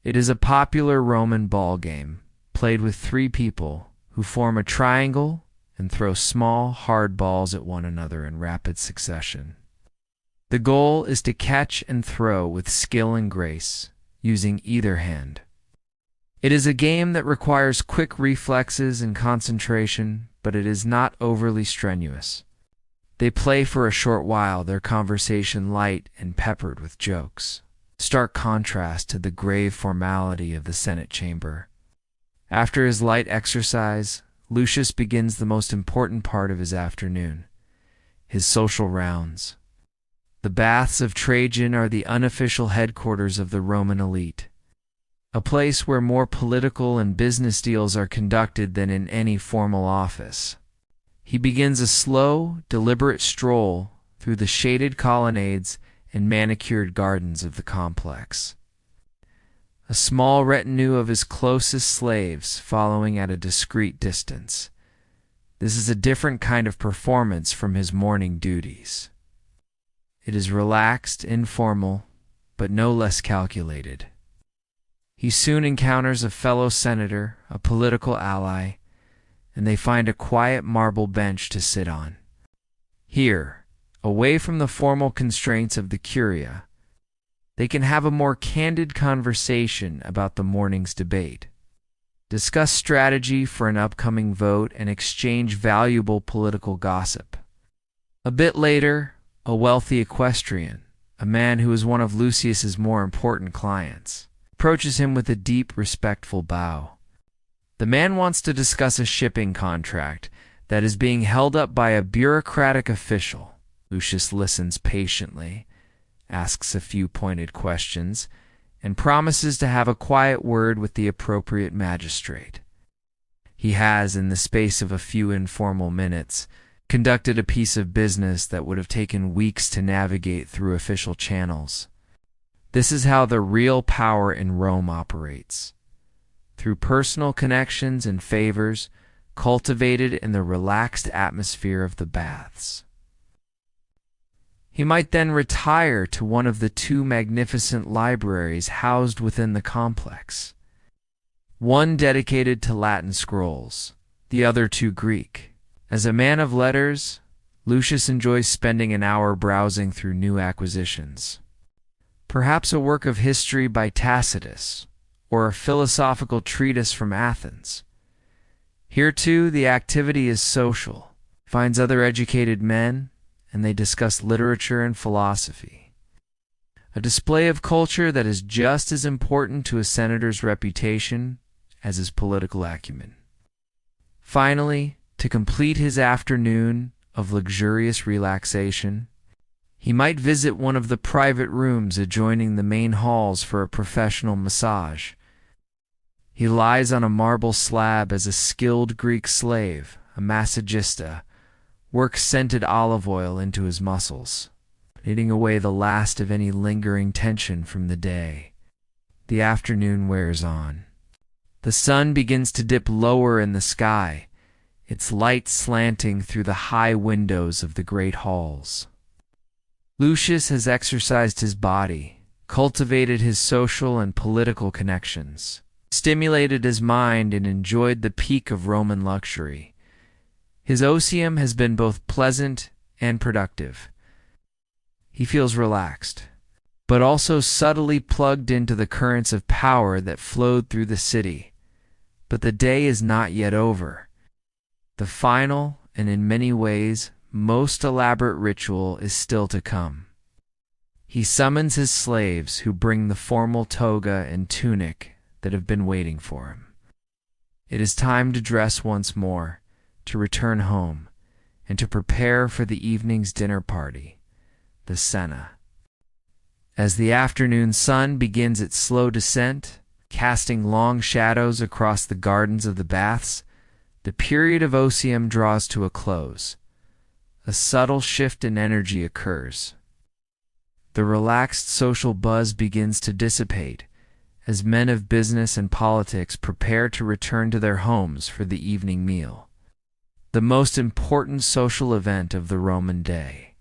It is a popular Roman ball game, played with three people who form a triangle and throw small, hard balls at one another in rapid succession. The goal is to catch and throw with skill and grace, using either hand. It is a game that requires quick reflexes and concentration, but it is not overly strenuous. They play for a short while, their conversation light and peppered with jokes. Stark contrast to the grave formality of the Senate chamber. After his light exercise, Lucius begins the most important part of his afternoon, his social rounds. The baths of Trajan are the unofficial headquarters of the Roman elite, a place where more political and business deals are conducted than in any formal office. He begins a slow, deliberate stroll through the shaded colonnades and manicured gardens of the complex. A small retinue of his closest slaves following at a discreet distance. This is a different kind of performance from his morning duties. It is relaxed, informal, but no less calculated. He soon encounters a fellow senator, a political ally, and they find a quiet marble bench to sit on. Here, away from the formal constraints of the curia, they can have a more candid conversation about the morning's debate, discuss strategy for an upcoming vote, and exchange valuable political gossip. A bit later, a wealthy equestrian, a man who is one of Lucius's more important clients, approaches him with a deep, respectful bow. The man wants to discuss a shipping contract that is being held up by a bureaucratic official. Lucius listens patiently, asks a few pointed questions, and promises to have a quiet word with the appropriate magistrate. He has, in the space of a few informal minutes, conducted a piece of business that would have taken weeks to navigate through official channels. This is how the real power in Rome operates, through personal connections and favors cultivated in the relaxed atmosphere of the baths. He might then retire to one of the two magnificent libraries housed within the complex, one dedicated to Latin scrolls, the other to Greek. As a man of letters, Lucius enjoys spending an hour browsing through new acquisitions. Perhaps a work of history by Tacitus, or a philosophical treatise from Athens. Here, too, the activity is social, finds other educated men, and they discuss literature and philosophy. A display of culture that is just as important to a senator's reputation as his political acumen. Finally, to complete his afternoon of luxurious relaxation, he might visit one of the private rooms adjoining the main halls for a professional massage. He lies on a marble slab as a skilled Greek slave, a massagista, works scented olive oil into his muscles, knitting away the last of any lingering tension from the day. The afternoon wears on. The sun begins to dip lower in the sky, its light slanting through the high windows of the great halls. Lucius has exercised his body, cultivated his social and political connections, stimulated his mind, and enjoyed the peak of Roman luxury. His otium has been both pleasant and productive. He feels relaxed, but also subtly plugged into the currents of power that flowed through the city. But the day is not yet over. The final, and in many ways, most elaborate ritual is still to come. He summons his slaves who bring the formal toga and tunic that have been waiting for him. It is time to dress once more, to return home, and to prepare for the evening's dinner party, the cena. As the afternoon sun begins its slow descent, casting long shadows across the gardens of the baths, the period of otium draws to a close. A subtle shift in energy occurs. The relaxed social buzz begins to dissipate as men of business and politics prepare to return to their homes for the evening meal, the most important social event of the Roman day.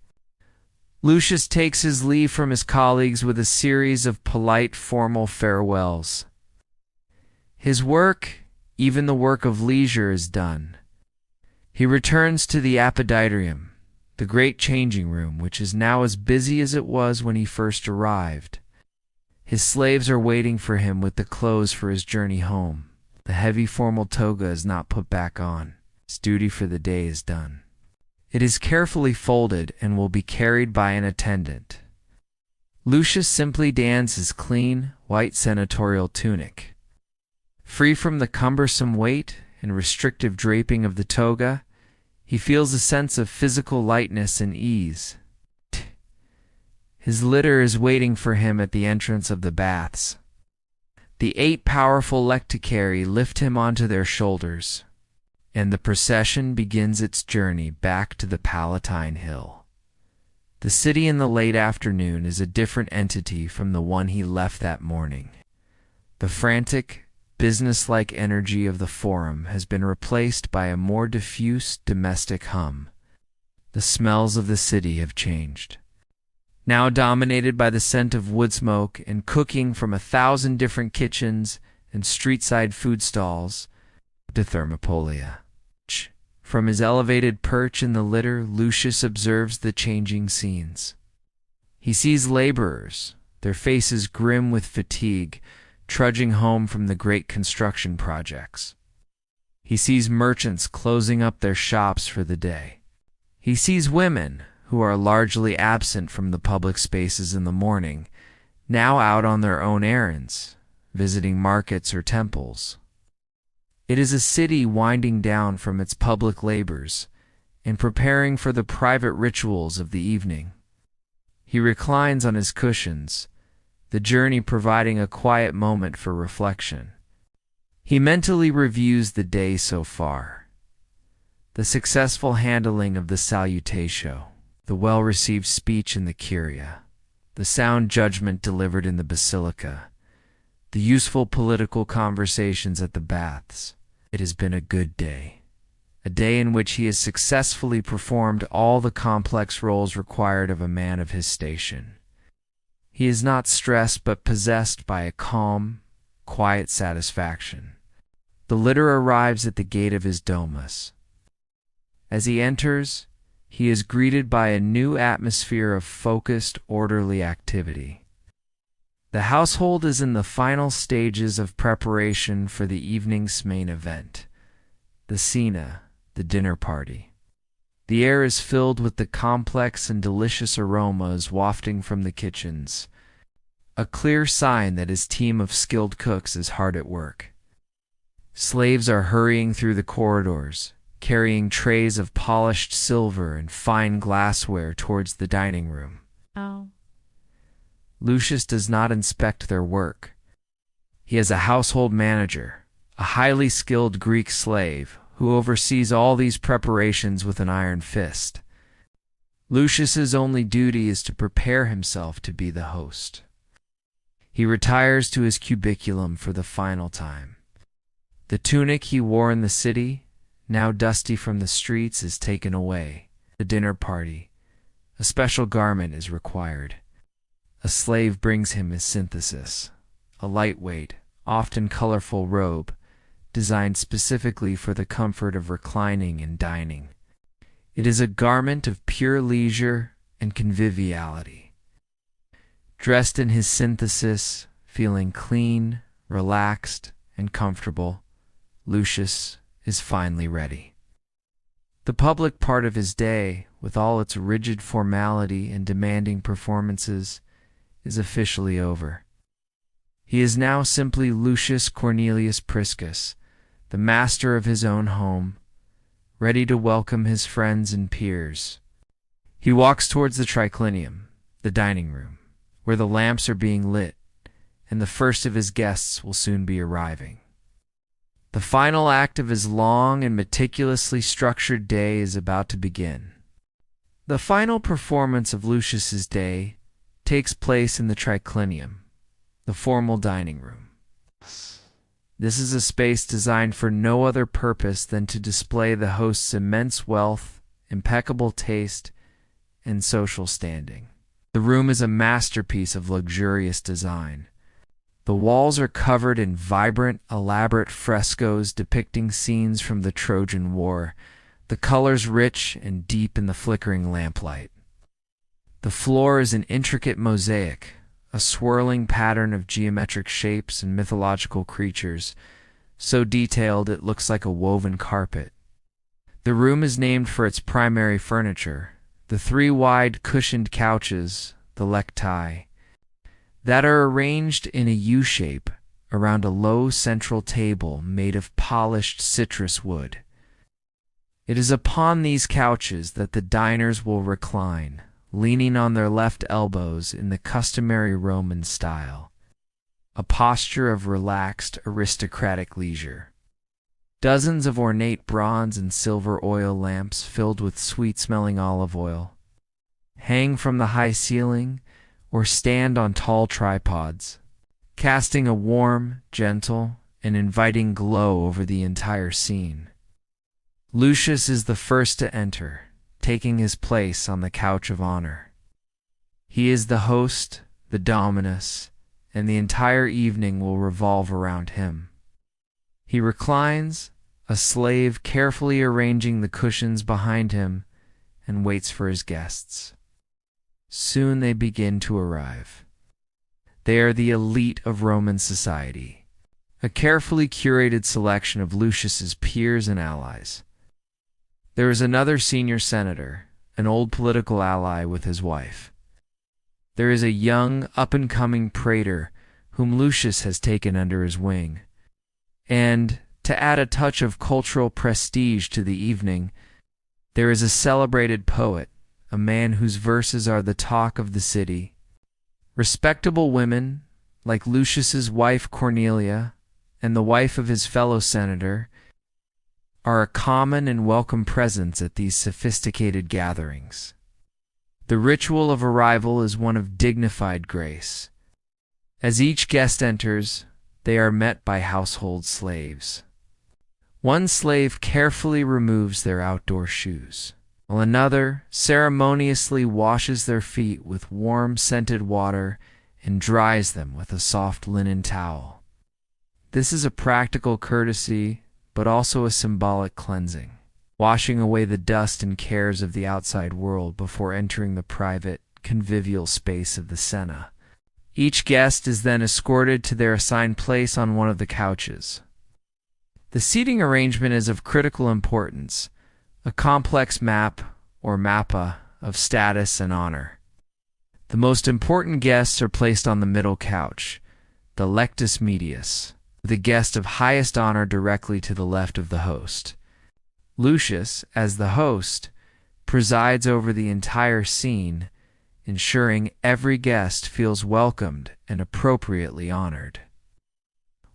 Lucius takes his leave from his colleagues with a series of polite, formal farewells. His work, even the work of leisure, is done. He returns to the apoditorium, the great changing room, which is now as busy as it was when he first arrived. His slaves are waiting for him with the clothes for his journey home. The heavy formal toga is not put back on. His duty for the day is done. It is carefully folded and will be carried by an attendant. Lucius simply dons his clean, white senatorial tunic. Free from the cumbersome weight and restrictive draping of the toga, he feels a sense of physical lightness and ease. His litter is waiting for him at the entrance of the baths. The 8 powerful lecticari lift him onto their shoulders, and the procession begins its journey back to the Palatine Hill. The city in the late afternoon is a different entity from the one he left that morning. The frantic, businesslike energy of the Forum has been replaced by a more diffuse domestic hum. The smells of the city have changed. Now dominated by the scent of wood smoke and cooking from 1,000 different kitchens and street-side food stalls, to Thermopolia. From his elevated perch in the litter, Lucius observes the changing scenes. He sees laborers, their faces grim with fatigue, trudging home from the great construction projects. He sees merchants closing up their shops for the day. He sees women, who are largely absent from the public spaces in the morning, now out on their own errands, visiting markets or temples. It is a city winding down from its public labors and preparing for the private rituals of the evening. He reclines on his cushions, the journey providing a quiet moment for reflection. He mentally reviews the day so far. The successful handling of the salutatio, the well-received speech in the curia, the sound judgment delivered in the basilica, the useful political conversations at the baths. It has been a good day. A day in which he has successfully performed all the complex roles required of a man of his station. He is not stressed but possessed by a calm, quiet satisfaction. The litter arrives at the gate of his domus. As he enters, he is greeted by a new atmosphere of focused, orderly activity. The household is in the final stages of preparation for the evening's main event, the cena, the dinner party. The air is filled with the complex and delicious aromas wafting from the kitchens, a clear sign that his team of skilled cooks is hard at work. Slaves are hurrying through the corridors, carrying trays of polished silver and fine glassware towards the dining room. Oh. Lucius does not inspect their work. He has a household manager, a highly skilled Greek slave, who oversees all these preparations with an iron fist. Lucius's only duty is to prepare himself to be the host. He retires to his cubiculum for the final time. The tunic he wore in the city, now dusty from the streets, is taken away. The dinner party, a special garment is required. A slave brings him his synthesis, a lightweight, often colorful robe, designed specifically for the comfort of reclining and dining. It is a garment of pure leisure and conviviality. Dressed in his synthesis, feeling clean, relaxed, and comfortable, Lucius is finally ready. The public part of his day, with all its rigid formality and demanding performances, is officially over. He is now simply Lucius Cornelius Priscus, the master of his own home, ready to welcome his friends and peers. He walks towards the triclinium, the dining room, where the lamps are being lit, and the first of his guests will soon be arriving. The final act of his long and meticulously structured day is about to begin. The final performance of Lucius's day takes place in the triclinium, the formal dining room. This is a space designed for no other purpose than to display the host's immense wealth, impeccable taste, and social standing. The room is a masterpiece of luxurious design. The walls are covered in vibrant, elaborate frescoes depicting scenes from the Trojan War, the colors rich and deep in the flickering lamplight. The floor is an intricate mosaic, a swirling pattern of geometric shapes and mythological creatures, so detailed it looks like a woven carpet. The room is named for its primary furniture, the three wide cushioned couches, the lectae, that are arranged in a U-shape around a low central table made of polished citrus wood. It is upon these couches that the diners will recline, leaning on their left elbows in the customary Roman style, a posture of relaxed, aristocratic leisure. Dozens of ornate bronze and silver oil lamps filled with sweet-smelling olive oil hang from the high ceiling or stand on tall tripods, casting a warm, gentle, and inviting glow over the entire scene. Lucius is the first to enter, taking his place on the couch of honor. He is the host, the dominus, and the entire evening will revolve around him. He reclines, a slave carefully arranging the cushions behind him, and waits for his guests. Soon they begin to arrive. They are the elite of Roman society, a carefully curated selection of Lucius's peers and allies. There is another senior senator, an old political ally with his wife. There is a young, up-and-coming praetor whom Lucius has taken under his wing. And, to add a touch of cultural prestige to the evening, there is a celebrated poet, a man whose verses are the talk of the city. Respectable women, like Lucius's wife Cornelia and the wife of his fellow senator, are a common and welcome presence at these sophisticated gatherings. The ritual of arrival is one of dignified grace. As each guest enters, they are met by household slaves. One slave carefully removes their outdoor shoes, while another ceremoniously washes their feet with warm scented water and dries them with a soft linen towel. This is a practical courtesy, but also a symbolic cleansing, washing away the dust and cares of the outside world before entering the private, convivial space of the cena. Each guest is then escorted to their assigned place on one of the couches. The seating arrangement is of critical importance, a complex map, or mappa, of status and honor. The most important guests are placed on the middle couch, the lectus medius, the guest of highest honor directly to the left of the host. Lucius, as the host, presides over the entire scene, ensuring every guest feels welcomed and appropriately honored.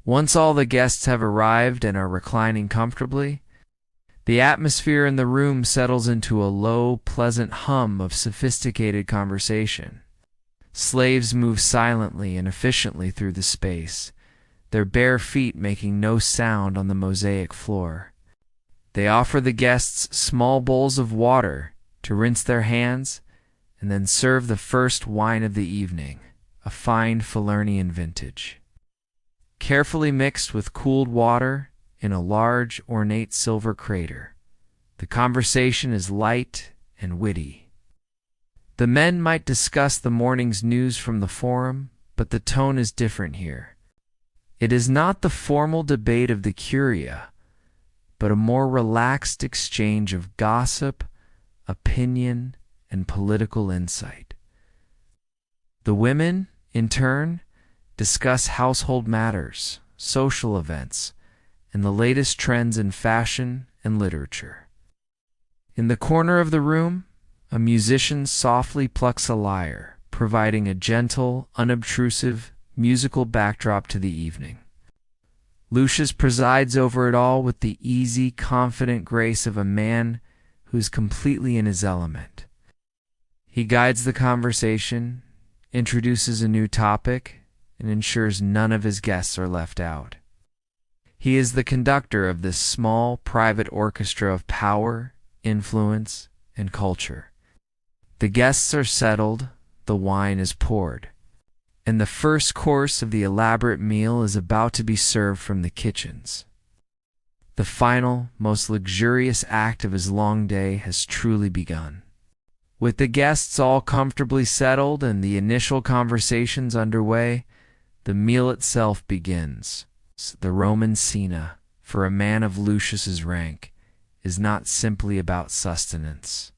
Once all the guests have arrived and are reclining comfortably, the atmosphere in the room settles into a low, pleasant hum of sophisticated conversation. Slaves move silently and efficiently through the space, their bare feet making no sound on the mosaic floor. They offer the guests small bowls of water to rinse their hands and then serve the first wine of the evening, a fine Falernian vintage. Carefully mixed with cooled water in a large, ornate silver crater, the conversation is light and witty. The men might discuss the morning's news from the forum, but the tone is different here. It is not the formal debate of the curia, but a more relaxed exchange of gossip, opinion, and political insight. The women, in turn, discuss household matters, social events, and the latest trends in fashion and literature. In the corner of the room, a musician softly plucks a lyre, providing a gentle, unobtrusive, musical backdrop to the evening. Lucius presides over it all with the easy, confident grace of a man who's completely in his element. He guides the conversation, introduces a new topic, and ensures none of his guests are left out. He is the conductor of this small, private orchestra of power, influence, and culture. The guests are settled, the wine is poured, and the first course of the elaborate meal is about to be served from the kitchens. The final, most luxurious act of his long day has truly begun. With the guests all comfortably settled and the initial conversations underway, the meal itself begins. The Roman cena, for a man of Lucius's rank, is not simply about sustenance.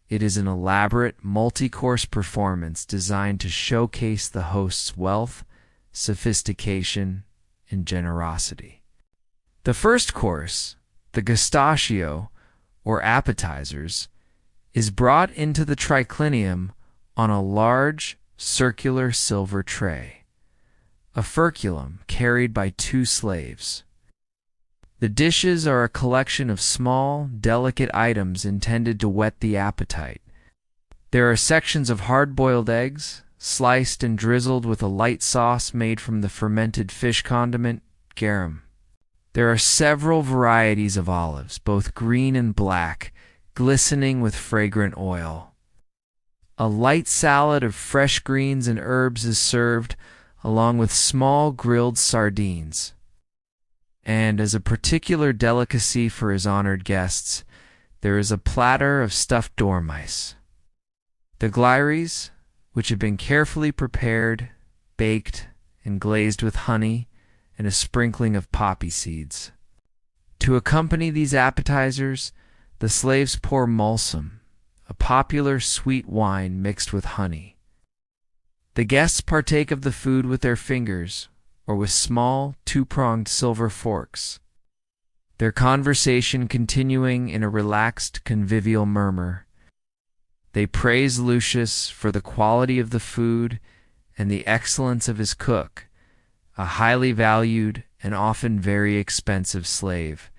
It is an elaborate, multi-course performance designed to showcase the host's wealth, sophistication, and generosity. The first course, the gustachio, or appetizers, is brought into the triclinium on a large, circular silver tray, a furculum carried by 2 slaves. The dishes are a collection of small, delicate items intended to whet the appetite. There are sections of hard-boiled eggs, sliced and drizzled with a light sauce made from the fermented fish condiment, garum. There are several varieties of olives, both green and black, glistening with fragrant oil. A light salad of fresh greens and herbs is served, along with small grilled sardines. And as a particular delicacy for his honored guests, there is a platter of stuffed dormice. The glyries, which have been carefully prepared, baked, and glazed with honey and a sprinkling of poppy seeds. To accompany these appetizers, the slaves pour mulsum, a popular sweet wine mixed with honey. The guests partake of the food with their fingers or with small, two-pronged silver forks, their conversation continuing in a relaxed, convivial murmur. They praise Lucius for the quality of the food and the excellence of his cook, a highly valued and often very expensive slave.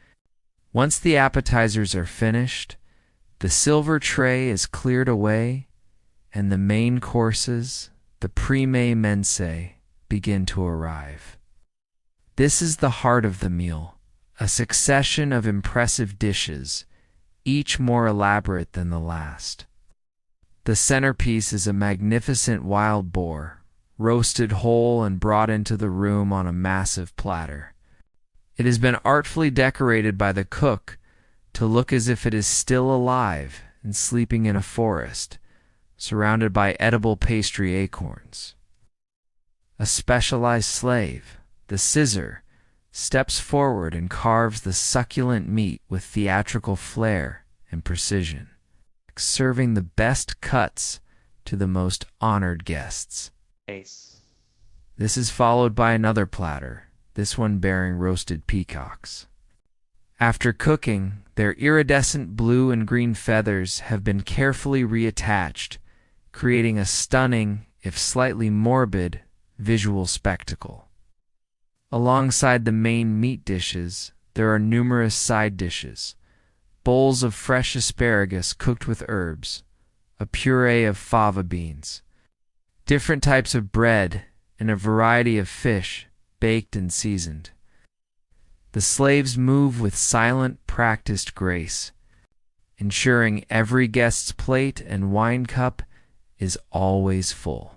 Once the appetizers are finished, the silver tray is cleared away, and the main courses, the prime mensae, begin to arrive. This is the heart of the meal, a succession of impressive dishes, each more elaborate than the last. The centerpiece is a magnificent wild boar, roasted whole and brought into the room on a massive platter. It has been artfully decorated by the cook to look as if it is still alive and sleeping in a forest, surrounded by edible pastry acorns. A specialized slave, the scissor, steps forward and carves the succulent meat with theatrical flair and precision, serving the best cuts to the most honored guests. Ace. This is followed by another platter, this one bearing roasted peacocks. After cooking, their iridescent blue and green feathers have been carefully reattached, creating a stunning, if slightly morbid, visual spectacle. Alongside the main meat dishes, there are numerous side dishes, bowls of fresh asparagus cooked with herbs, a puree of fava beans, different types of bread, and a variety of fish, baked and seasoned. The slaves move with silent, practiced grace, ensuring every guest's plate and wine cup is always full.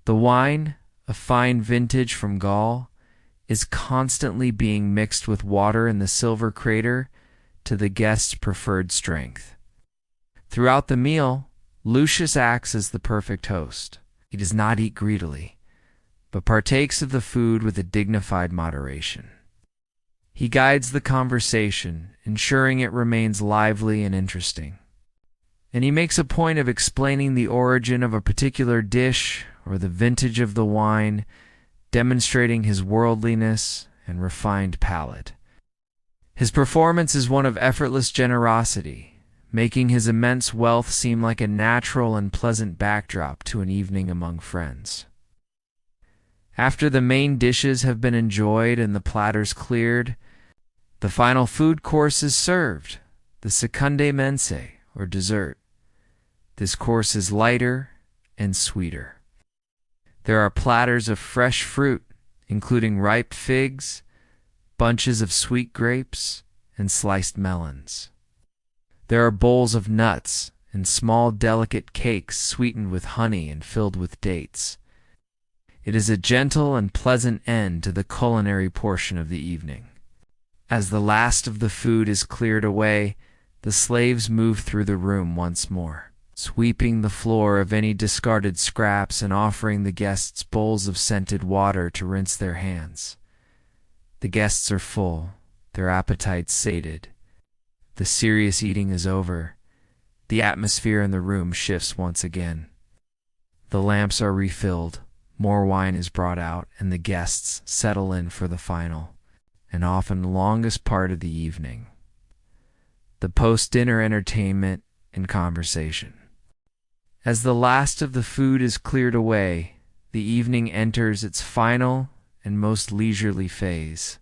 The wine, a fine vintage from Gaul, is constantly being mixed with water in the silver crater to the guest's preferred strength. Throughout the meal, Lucius acts as the perfect host. He does not eat greedily, but partakes of the food with a dignified moderation. He guides the conversation, ensuring it remains lively and interesting. And he makes a point of explaining the origin of a particular dish or the vintage of the wine, demonstrating his worldliness and refined palate. His performance is one of effortless generosity, making his immense wealth seem like a natural and pleasant backdrop to an evening among friends. After the main dishes have been enjoyed and the platters cleared, the final food course is served, the secundae mensae, or dessert. This course is lighter and sweeter. There are platters of fresh fruit, including ripe figs, bunches of sweet grapes, and sliced melons. There are bowls of nuts and small delicate cakes sweetened with honey and filled with dates. It is a gentle and pleasant end to the culinary portion of the evening. As the last of the food is cleared away, the slaves move through the room once more, sweeping the floor of any discarded scraps and offering the guests bowls of scented water to rinse their hands. The guests are full, their appetites sated. The serious eating is over. The atmosphere in the room shifts once again. The lamps are refilled, more wine is brought out, and the guests settle in for the final, and often longest part of the evening, the post-dinner entertainment and conversation. As the last of the food is cleared away, the evening enters its final and most leisurely phase.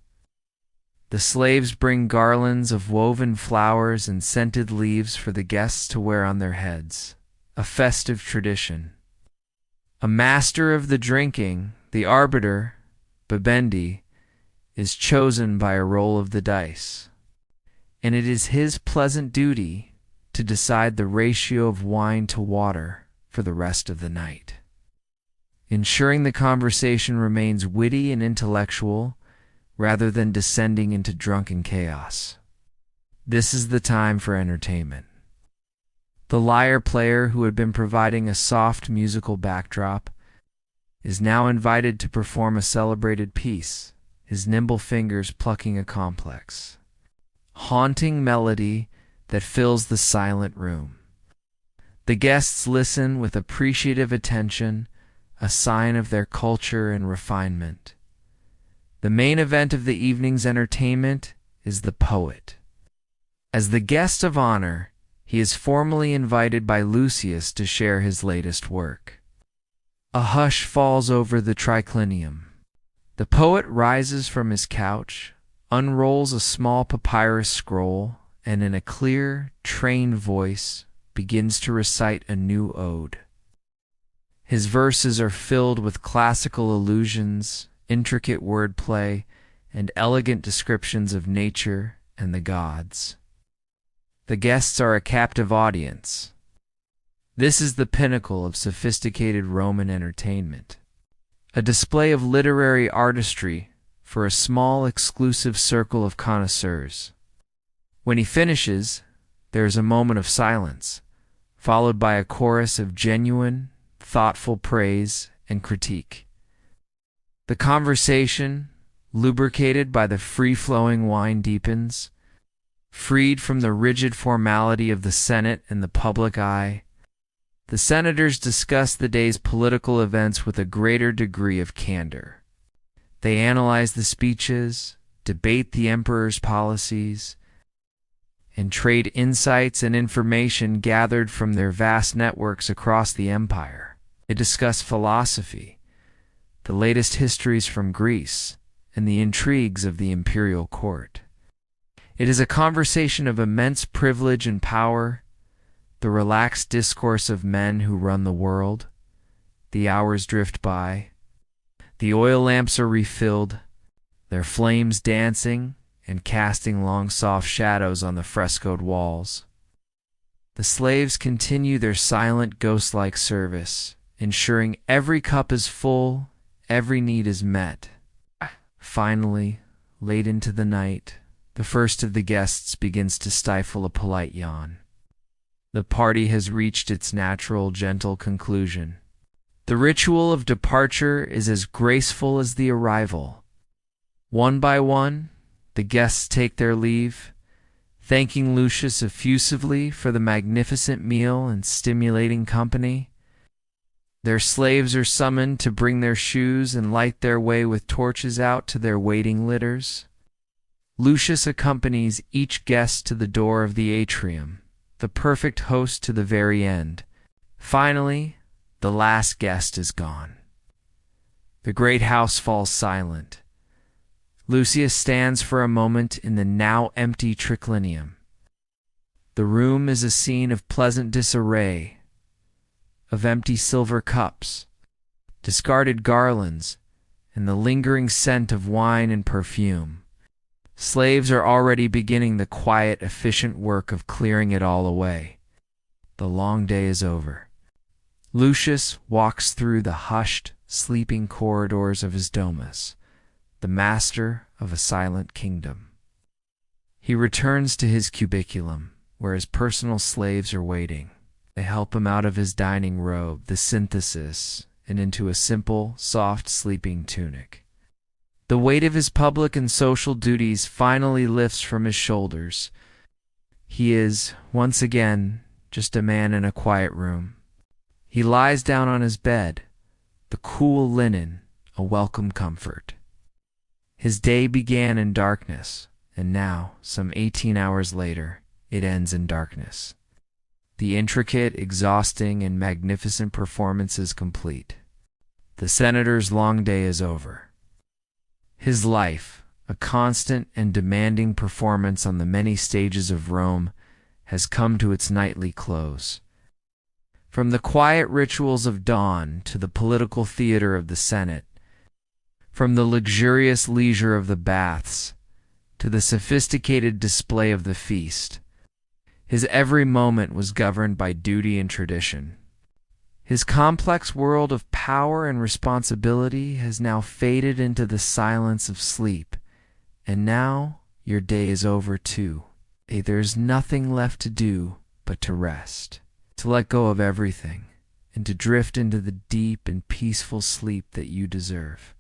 The slaves bring garlands of woven flowers and scented leaves for the guests to wear on their heads, a festive tradition. A master of the drinking, the arbiter, Bibendi, is chosen by a roll of the dice, and it is his pleasant duty to decide the ratio of wine to water for the rest of the night. Ensuring the conversation remains witty and intellectual rather than descending into drunken chaos. This is the time for entertainment. The lyre player, who had been providing a soft musical backdrop, is now invited to perform a celebrated piece, his nimble fingers plucking a complex, haunting melody that fills the silent room. The guests listen with appreciative attention, a sign of their culture and refinement. The main event of the evening's entertainment is the poet. As the guest of honor, he is formally invited by Lucius to share his latest work. A hush falls over the triclinium. The poet rises from his couch, unrolls a small papyrus scroll, and in a clear, trained voice begins to recite a new ode. His verses are filled with classical allusions, intricate wordplay, and elegant descriptions of nature and the gods. The guests are a captive audience. This is the pinnacle of sophisticated Roman entertainment. A display of literary artistry for a small exclusive circle of connoisseurs. When he finishes, there is a moment of silence, followed by a chorus of genuine, thoughtful praise and critique. The conversation, lubricated by the free-flowing wine, deepens. Freed from the rigid formality of the Senate and the public eye, the senators discuss the day's political events with a greater degree of candor. They analyze the speeches, debate the emperor's policies, and trade insights and information gathered from their vast networks across the empire. They discuss philosophy, the latest histories from Greece, and the intrigues of the imperial court. It is a conversation of immense privilege and power, the relaxed discourse of men who run the world. The hours drift by. The oil lamps are refilled, their flames dancing and casting long soft shadows on the frescoed walls. The slaves continue their silent ghost-like service, ensuring every cup is full, every need is met. Finally, late into the night, the first of the guests begins to stifle a polite yawn. The party has reached its natural, gentle conclusion. The ritual of departure is as graceful as the arrival. One by one, the guests take their leave, thanking Lucius effusively for the magnificent meal and stimulating company. Their slaves are summoned to bring their shoes and light their way with torches out to their waiting litters. Lucius accompanies each guest to the door of the atrium, the perfect host to the very end. Finally, the last guest is gone. The great house falls silent. Lucius stands for a moment in the now empty triclinium. The room is a scene of pleasant disarray, of empty silver cups, discarded garlands, and the lingering scent of wine and perfume. Slaves are already beginning the quiet, efficient work of clearing it all away. The long day is over. Lucius walks through the hushed, sleeping corridors of his domus, the master of a silent kingdom. He returns to his cubiculum, where his personal slaves are waiting. They help him out of his dining robe, the synthesis, and into a simple, soft sleeping tunic. The weight of his public and social duties finally lifts from his shoulders. He is, once again, just a man in a quiet room. He lies down on his bed, the cool linen a welcome comfort. His day began in darkness, and now, some 18 hours later, it ends in darkness. The intricate, exhausting, and magnificent performance is complete. The senator's long day is over. His life, a constant and demanding performance on the many stages of Rome, has come to its nightly close. From the quiet rituals of dawn to the political theater of the Senate, from the luxurious leisure of the baths to the sophisticated display of the feast, his every moment was governed by duty and tradition. His complex world of power and responsibility has now faded into the silence of sleep, and now your day is over too. There is nothing left to do but to rest, to let go of everything, and to drift into the deep and peaceful sleep that you deserve.